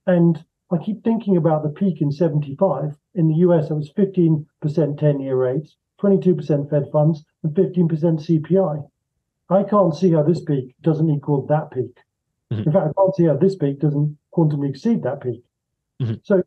And I keep thinking about the peak in 75. In the US, it was 15% 10-year rates, 22% Fed funds, and 15% CPI. I can't see how this peak doesn't equal that peak. Mm-hmm. In fact, I can't see how this peak doesn't quantumly exceed that peak. Mm-hmm. So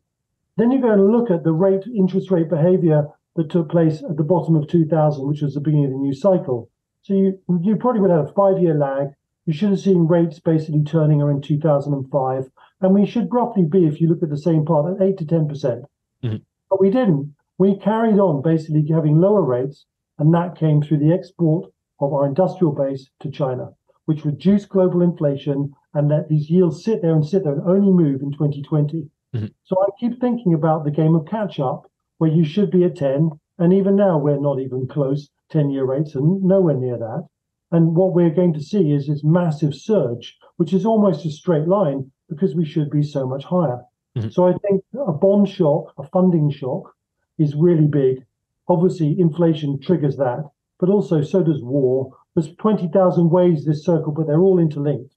then you're going to look at the interest rate behavior that took place at the bottom of 2000, which was the beginning of the new cycle. So you probably would have a 5-year lag. You should have seen rates basically turning around 2005. And we should roughly be, if you look at the same part, at 8 to 10%. Mm-hmm. But we didn't. We carried on basically having lower rates, and that came through the export of our industrial base to China, which reduced global inflation and let these yields sit there and only move in 2020. Mm-hmm. So I keep thinking about the game of catch-up, where you should be at 10, and even now we're not even close, 10-year rates, and nowhere near that. And what we're going to see is this massive surge, which is almost a straight line because we should be so much higher. Mm-hmm. So I think a bond shock, a funding shock, is really big. Obviously, inflation triggers that, but also so does war. There's 20,000 ways this circle, but they're all interlinked.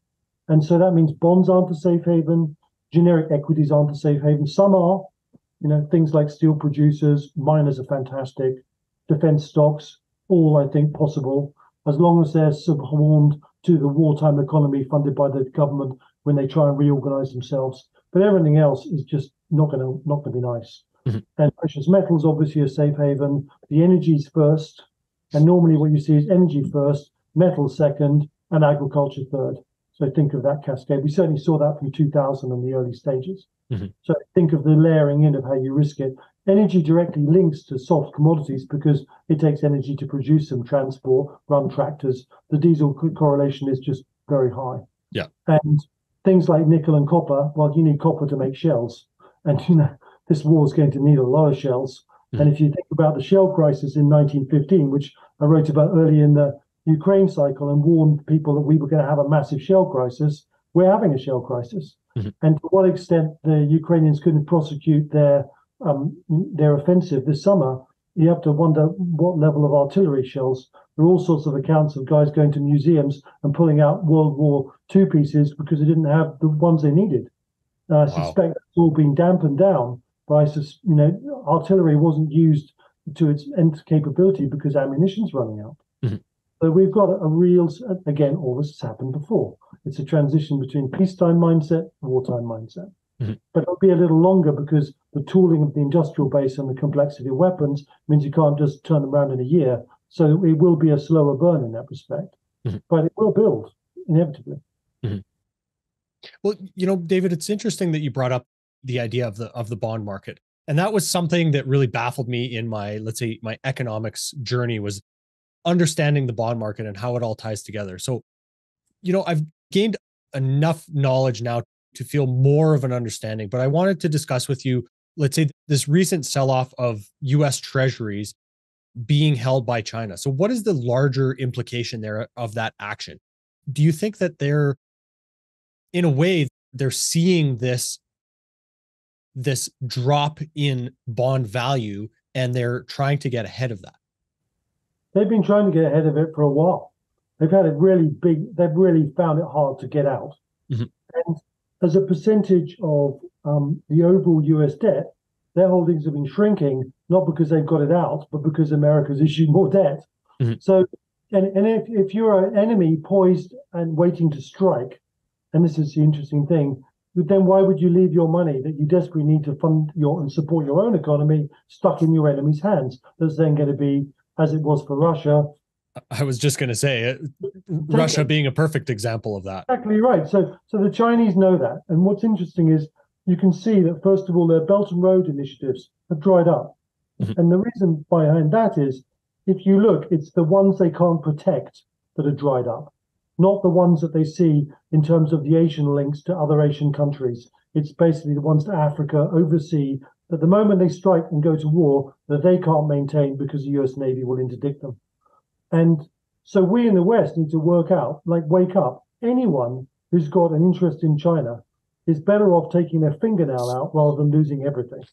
And so that means bonds aren't a safe haven, generic equities aren't a safe haven. Some are, things like steel producers, miners are fantastic, defense stocks, all I think possible, as long as they're subsumed to the wartime economy funded by the government when they try and reorganize themselves. But everything else is just not going to be nice. Mm-hmm. And precious metals, obviously, a safe haven. The energy's first. And normally what you see is energy first, metals second, and agriculture third. So think of that cascade. We certainly saw that from 2000 in the early stages. Mm-hmm. So think of the layering in of how you risk it. Energy directly links to soft commodities because it takes energy to produce them, transport, run tractors. The diesel correlation is just very high. Yeah. And things like nickel and copper, well, you need copper to make shells. And, this war is going to need a lot of shells. Mm-hmm. And if you think about the shell crisis in 1915, which I wrote about early in the Ukraine cycle and warned people that we were going to have a massive shell crisis, we're having a shell crisis. Mm-hmm. And to what extent the Ukrainians couldn't prosecute their offensive this summer, you have to wonder what level of artillery shells. There are all sorts of accounts of guys going to museums and pulling out World War II pieces because they didn't have the ones they needed. I suspect that's all been dampened down by, artillery wasn't used to its end capability because ammunition's running out. Mm-hmm. So we've got a real, again, all this has happened before. It's a transition between peacetime mindset, wartime mindset. Mm-hmm. But it'll be a little longer because the tooling of the industrial base and the complexity of weapons means you can't just turn them around in a year. So it will be a slower burn in that respect. Mm-hmm. But it will build, inevitably. Mm-hmm. Well, David, it's interesting that you brought up the idea of the bond market. And that was something that really baffled me in my economics journey, was understanding the bond market and how it all ties together. So, I've gained enough knowledge now to feel more of an understanding, but I wanted to discuss with you, let's say, this recent sell-off of US treasuries being held by China. So what is the larger implication there of that action? Do you think that in a way, they're seeing this drop in bond value and they're trying to get ahead of that? They've been trying to get ahead of it for a while. They've had it really big. They've really found it hard to get out. Mm-hmm. And as a percentage of the overall US debt, their holdings have been shrinking, not because they've got it out, but because America's issued more debt. Mm-hmm. So, and if you're an enemy poised and waiting to strike, and this is the interesting thing, then why would you leave your money that you desperately need to fund and support your own economy stuck in your enemy's hands? That's then going to be, as it was for Russia. I was just going to say, Russia being a perfect example of that. Exactly right. So the Chinese know that. And what's interesting is you can see that, first of all, their Belt and Road initiatives have dried up. Mm-hmm. And the reason behind that is, if you look, it's the ones they can't protect that are dried up, not the ones that they see in terms of the Asian links to other Asian countries. It's basically the ones to Africa, overseas, that the moment they strike and go to war, that they can't maintain because the US Navy will interdict them. And so we in the West need to wake up. Anyone who's got an interest in China is better off taking their fingernail out rather than losing everything.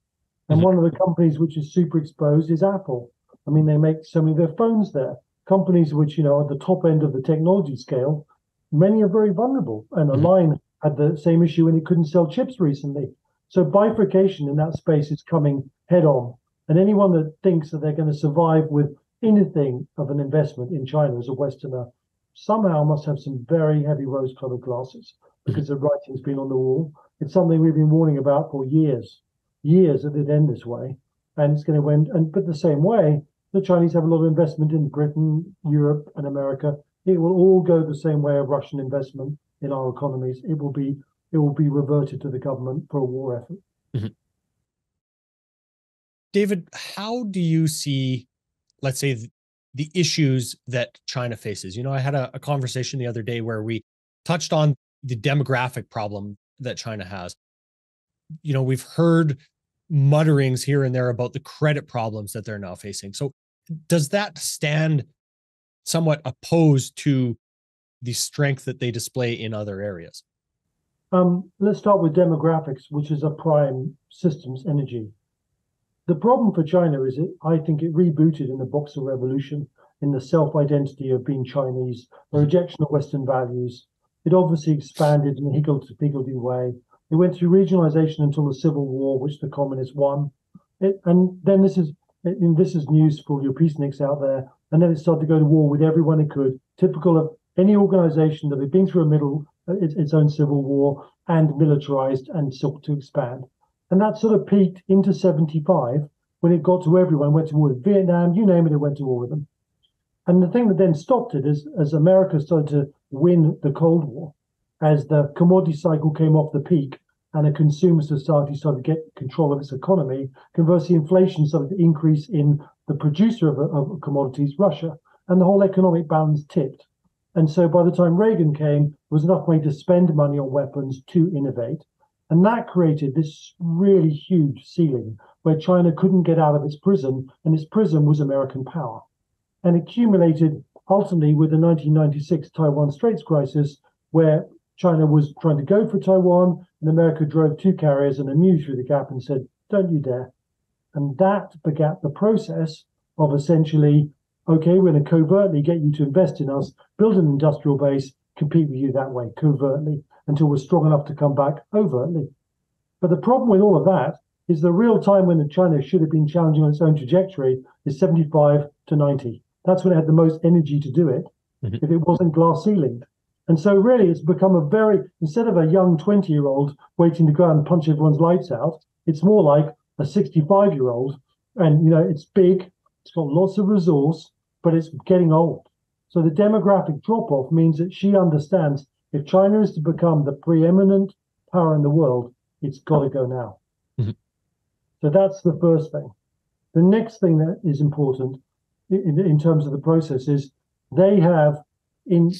And one of the companies which is super exposed is Apple. I mean, they make so many of their phones there. Companies which, are at the top end of the technology scale, many are very vulnerable. And Align had the same issue when it couldn't sell chips recently. So bifurcation in that space is coming head on. And anyone that thinks that they're going to survive with anything of an investment in China as a Westerner somehow must have some very heavy rose-colored glasses, because the writing's been on the wall. It's something we've been warning about for years that it end this way. And it's going to end. But the same way, the Chinese have a lot of investment in Britain, Europe, and America. It will all go the same way of Russian investment in our economies. It will be reverted to the government for a war effort. Mm-hmm. David, how do you see, let's say, the issues that China faces? I had a conversation the other day where we touched on the demographic problem that China has. We've heard mutterings here and there about the credit problems that they're now facing. So does that stand somewhat opposed to the strength that they display in other areas? Let's start with demographics, which is a prime systems energy. The problem for China is I think it rebooted in the Boxer Revolution, in the self-identity of being Chinese, the rejection of Western values. It obviously expanded in a higgledy-piggledy way. It went through regionalization until the Civil War, which the communists won. And then this is news for your peaceniks out there. And then it started to go to war with everyone it could, typical of any organization that had been through its own civil war and militarized and sought to expand. And that sort of peaked into 75 when it got to everyone, went to war with Vietnam, you name it, it went to war with them. And the thing that then stopped it is as America started to win the Cold War, as the commodity cycle came off the peak and a consumer society started to get control of its economy, conversely, inflation started to increase in the producer of commodities, Russia, and the whole economic balance tipped. And so by the time Reagan came, there was enough money to spend money on weapons to innovate. And that created this really huge ceiling where China couldn't get out of its prison, and its prison was American power. And accumulated ultimately with the 1996 Taiwan Straits crisis, where China was trying to go for Taiwan, and America drove two carriers and a Mew through the gap and said, don't you dare. And that begat the process of essentially, okay, we're going to covertly get you to invest in us, build an industrial base, compete with you that way, covertly, until we're strong enough to come back overtly. But the problem with all of that is the real time when China should have been challenging on its own trajectory is 75 to 90. That's when it had the most energy to do it, if it wasn't glass ceilinged. And so really it's become a instead of a young 20-year-old waiting to go out and punch everyone's lights out, it's more like a 65-year-old. And, it's big, it's got lots of resource, but it's getting old. So the demographic drop-off means that she understands if China is to become the preeminent power in the world, it's got to go now. So that's the first thing. The next thing that is important in terms of the process is they have, in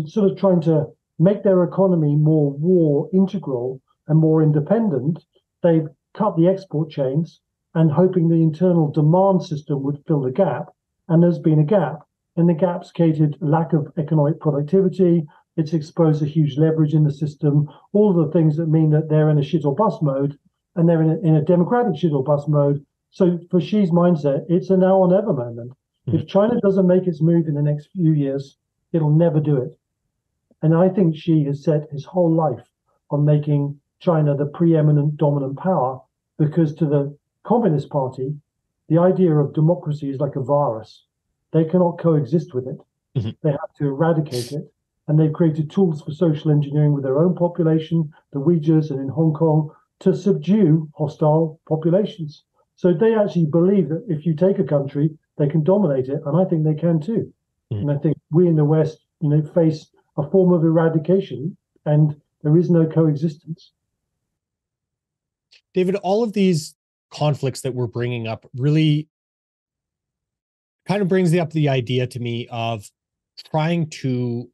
sort of trying to make their economy more war integral and more independent, they've cut the export chains and hoping the internal demand system would fill the gap. And there's been a gap. And the gap's created lack of economic productivity. It's exposed a huge leverage in the system, all of the things that mean that they're in a shit or bust mode, and they're in a democratic shit or bust mode. So for Xi's mindset, it's a now or never moment. If China doesn't make its move in the next few years, it'll never do it. And I think Xi has set his whole life on making China the preeminent dominant power, because to the Communist Party, the idea of democracy is like a virus. They cannot coexist with it. They have to eradicate it. And they've created tools for social engineering with their own population, the Uyghurs and in Hong Kong, to subdue hostile populations. So they actually believe that if you take a country, they can dominate it. And I think they can too. And I think we in the West, face a form of eradication, and there is no coexistence. David, all of these conflicts that we're bringing up really kind of brings up the idea to me of trying to,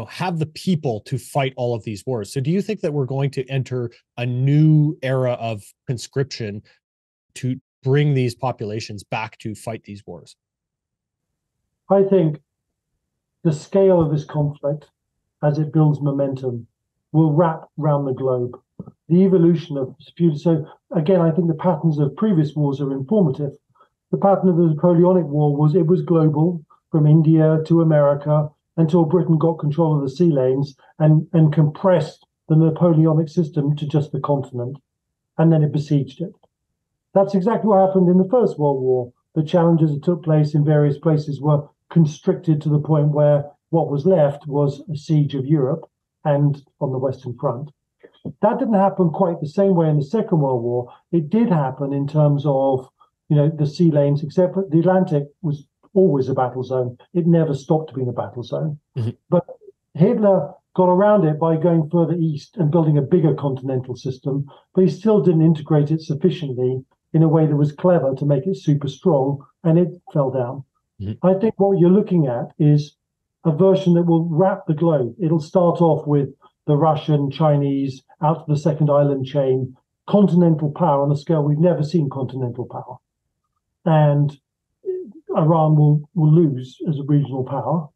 have the people to fight all of these wars. So do you think that we're going to enter a new era of conscription to bring these populations back to fight these wars? I think the scale of this conflict, as it builds momentum, will wrap round the globe. The evolution of dispute. So again, I think the patterns of previous wars are informative. The pattern of the Napoleonic War was global, from India to America, until Britain got control of the sea lanes and compressed the Napoleonic system to just the continent, and then it besieged it. That's exactly what happened in the First World War. The challenges that took place in various places were constricted to the point where what was left was a siege of Europe and on the Western Front. That didn't happen quite the same way in the Second World War. It did happen in terms of, the sea lanes, except that the Atlantic was always a battle zone. It never stopped being a battle zone. But Hitler got around it by going further east and building a bigger continental system, but he still didn't integrate it sufficiently in a way that was clever to make it super strong, and it fell down. I think what you're looking at is a version that will wrap the globe. It'll start off with the Russian, Chinese, out to the second island chain, continental power on a scale we've never seen continental power. And Iran will lose as a regional power.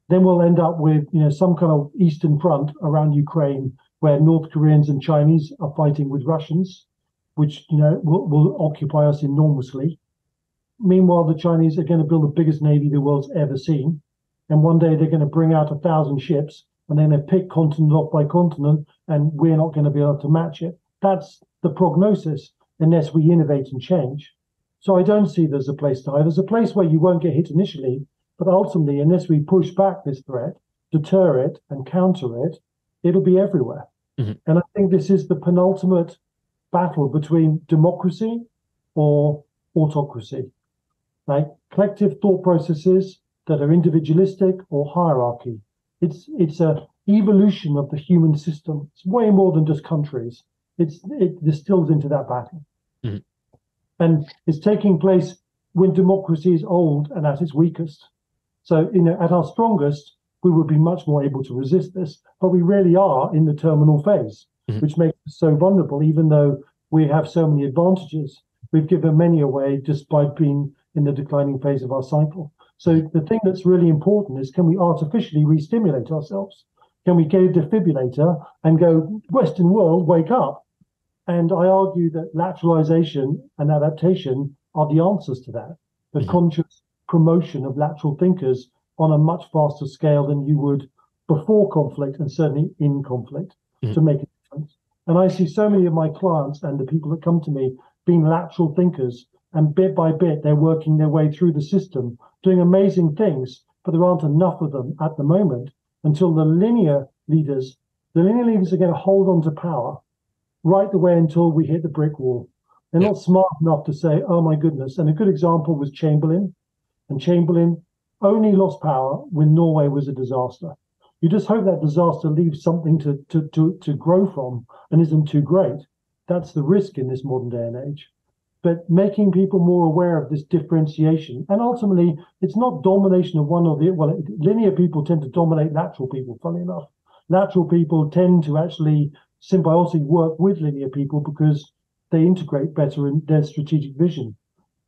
Then we'll end up with some kind of Eastern Front around Ukraine, where North Koreans and Chinese are fighting with Russians, which will occupy us enormously. Meanwhile, the Chinese are going to build the biggest navy the world's ever seen, and one day they're going to bring out 1,000 ships, and they're going to pick continent off by continent, and we're not going to be able to match it. That's the prognosis, unless we innovate and change. So I don't see there's a place to hide. There's a place where you won't get hit initially, but ultimately, unless we push back this threat, deter it, and counter it, it'll be everywhere. Mm-hmm. And I think this is the penultimate battle between democracy or autocracy, like collective thought processes that are individualistic or hierarchy. It's a evolution of the human system. It's way more than just countries. It distills into that battle. Mm-hmm. And it's taking place when democracy is old and at its weakest. So, at our strongest, we would be much more able to resist this, but we really are in the terminal phase, mm-hmm. which makes us so vulnerable, even though we have so many advantages. We've given many away just by being in the declining phase of our cycle. So the thing that's really important is, can we artificially re-stimulate ourselves? Can we get a defibrillator and go, Western world, wake up? And I argue that lateralization and adaptation are the answers to that. The mm-hmm. conscious promotion of lateral thinkers on a much faster scale than you would before conflict, and certainly in conflict, mm-hmm. to make a difference. And I see so many of my clients and the people that come to me being lateral thinkers, and bit by bit, they're working their way through the system, doing amazing things, but there aren't enough of them at the moment until the linear leaders are going to hold on to power right the way until we hit the brick wall. They're not smart enough to say, oh my goodness. And a good example was Chamberlain. And Chamberlain only lost power when Norway was a disaster. You just hope that disaster leaves something to grow from and isn't too great. That's the risk in this modern day and age. But making people more aware of this differentiation, and ultimately, it's not domination of one or the other. Well, linear people tend to dominate lateral people, funny enough. Lateral people tend to actually symbiotically work with linear people because they integrate better in their strategic vision.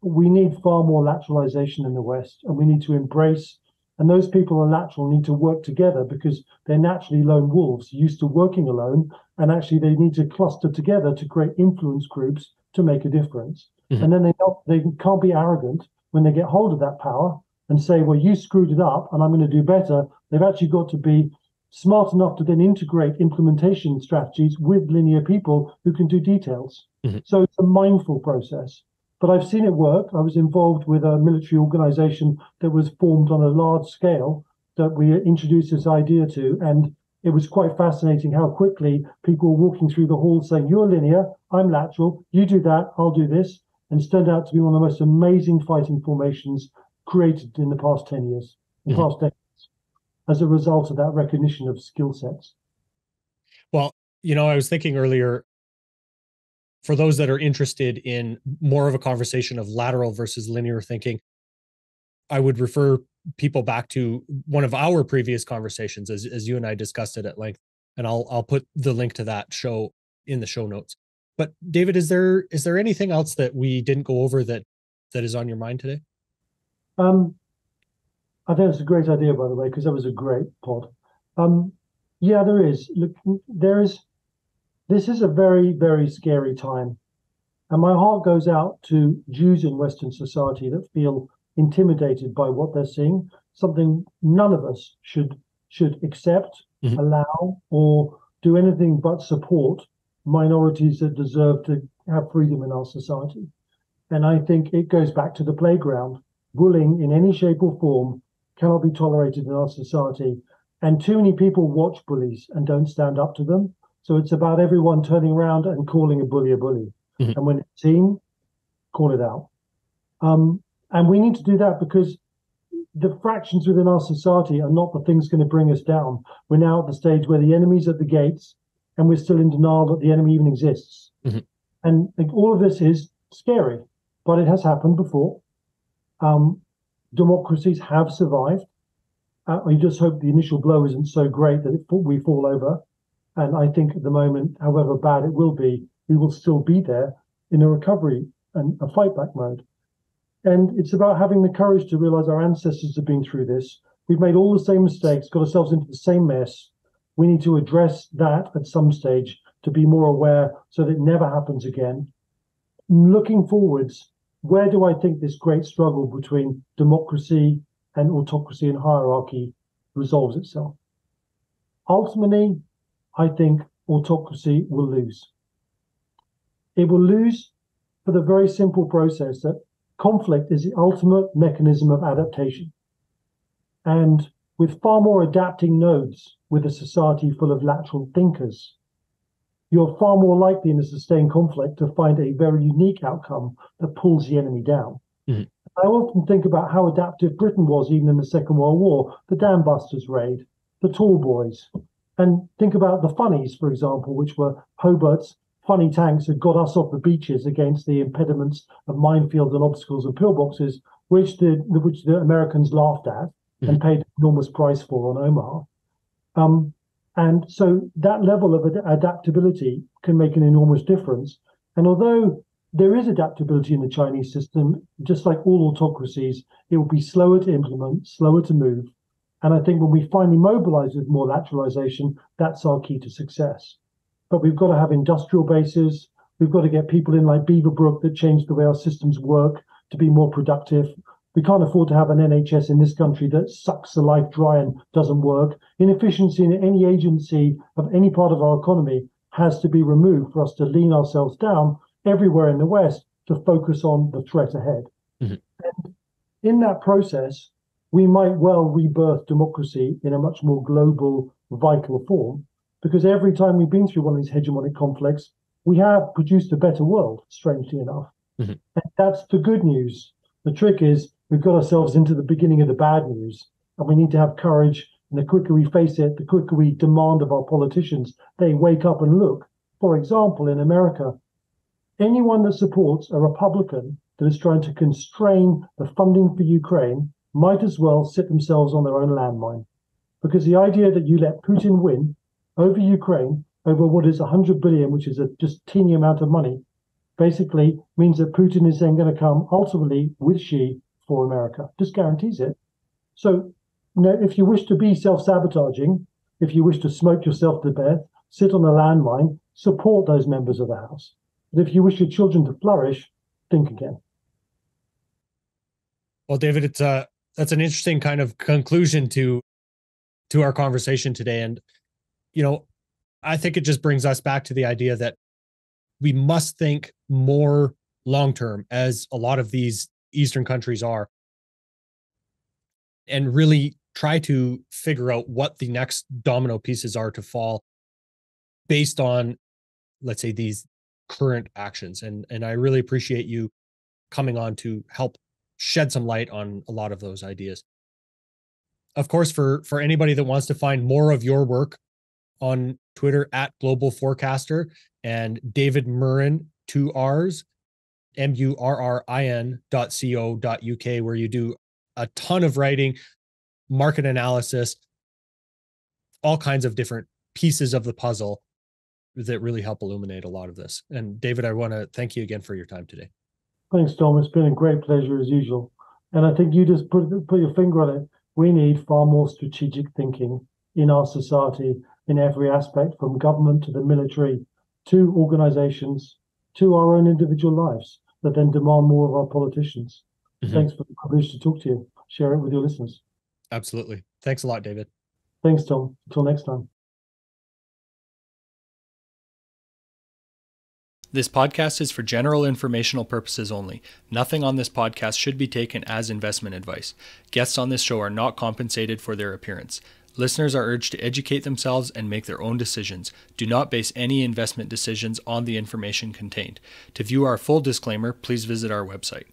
We need far more lateralization in the West, and we need to embrace, and those people are lateral need to work together because they're naturally lone wolves, used to working alone, and actually they need to cluster together to create influence groups to make a difference. Mm-hmm. And then they can't be arrogant when they get hold of that power and say, well, you screwed it up and I'm going to do better. They've actually got to be smart enough to then integrate implementation strategies with linear people who can do details. Mm-hmm. So it's a mindful process. But I've seen it work. I was involved with a military organization that was formed on a large scale that we introduced this idea to. And it was quite fascinating how quickly people were walking through the hall saying, you're linear, I'm lateral, you do that, I'll do this. And it's turned out to be one of the most amazing fighting formations created in the past 10 years, the mm-hmm. past decades, as a result of that recognition of skill sets. Well, I was thinking earlier, for those that are interested in more of a conversation of lateral versus linear thinking, I would refer people back to one of our previous conversations, as you and I discussed it at length, and I'll put the link to that show in the show notes. But David, is there anything else that we didn't go over that is on your mind today? I think it's a great idea, by the way, because that was a great pod. Yeah, there is. Look, this is a very, very scary time. And my heart goes out to Jews in Western society that feel intimidated by what they're seeing, something none of us should accept, mm-hmm. allow, or do anything but support minorities that deserve to have freedom in our society. And I think it goes back to the playground. Bullying in any shape or form cannot be tolerated in our society. And too many people watch bullies and don't stand up to them. So it's about everyone turning around and calling a bully a bully. Mm-hmm. And when it's seen, call it out. And we need to do that because the fractions within our society are not the things going to bring us down. We're now at the stage where the enemy's at the gates and we're still in denial that the enemy even exists. Mm-hmm. And all of this is scary, but it has happened before. Democracies have survived. I just hope the initial blow isn't so great that we fall over. And I think at the moment, however bad it will be, we will still be there in a recovery and a fight back mode. And it's about having the courage to realize our ancestors have been through this. We've made all the same mistakes, got ourselves into the same mess. We need to address that at some stage to be more aware so that it never happens again. Looking forwards, where do I think this great struggle between democracy and autocracy and hierarchy resolves itself? Ultimately, I think autocracy will lose. It will lose for the very simple process that conflict is the ultimate mechanism of adaptation. And with far more adapting nodes with a society full of lateral thinkers, you're far more likely in a sustained conflict to find a very unique outcome that pulls the enemy down. Mm-hmm. I often think about how adaptive Britain was even in the Second World War, the Dam Busters raid, the Tall Boys, and think about the funnies, for example, which were Hobart's funny tanks that got us off the beaches against the impediments of minefields and obstacles and pillboxes, which the Americans laughed at and paid an enormous price for on Omaha. And so that level of adaptability can make an enormous difference. And although there is adaptability in the Chinese system, just like all autocracies, it will be slower to implement, slower to move. And I think when we finally mobilize with more lateralization, that's our key to success. But we've got to have industrial bases. We've got to get people in like Beaverbrook that change the way our systems work to be more productive. We can't afford to have an NHS in this country that sucks the life dry and doesn't work. Inefficiency in any agency of any part of our economy has to be removed for us to lean ourselves down everywhere in the West to focus on the threat ahead. Mm-hmm. And in that process, we might well rebirth democracy in a much more global, vital form, because every time we've been through one of these hegemonic conflicts, we have produced a better world, strangely enough. Mm-hmm. And that's the good news. The trick is we've got ourselves into the beginning of the bad news, and we need to have courage. And the quicker we face it, the quicker we demand of our politicians, they wake up and look. For example, in America, anyone that supports a Republican that is trying to constrain the funding for Ukraine might as well sit themselves on their own landmine. Because the idea that you let Putin win over Ukraine, over what is 100 billion, which is a just teeny amount of money, basically means that Putin is then going to come ultimately with Xi for America. Just guarantees it. So, if you wish to be self-sabotaging, if you wish to smoke yourself to death, sit on a landmine, support those members of the House. But if you wish your children to flourish, think again. Well, David, that's an interesting kind of conclusion to our conversation today. And, I think it just brings us back to the idea that we must think more long-term, as a lot of these Eastern countries are, and really try to figure out what the next domino pieces are to fall based on, let's say, these current actions. And I really appreciate you coming on to help shed some light on a lot of those ideas. Of course, for anybody that wants to find more of your work, on Twitter @Global Forecaster, and David Murrin, 2 R's, murrin.co.uk, where you do a ton of writing, market analysis, all kinds of different pieces of the puzzle that really help illuminate a lot of this. And David, I want to thank you again for your time today. Thanks, Tom. It's been a great pleasure as usual. And I think you just put your finger on it. We need far more strategic thinking in our society in every aspect, from government to the military, to organizations, to our own individual lives, that then demand more of our politicians. Mm-hmm. Thanks for the privilege to talk to you. Share it with your listeners. Absolutely. Thanks a lot, David. Thanks, Tom. Until next time. This podcast is for general informational purposes only. Nothing on this podcast should be taken as investment advice. Guests on this show are not compensated for their appearance. Listeners are urged to educate themselves and make their own decisions. Do not base any investment decisions on the information contained. To view our full disclaimer, please visit our website.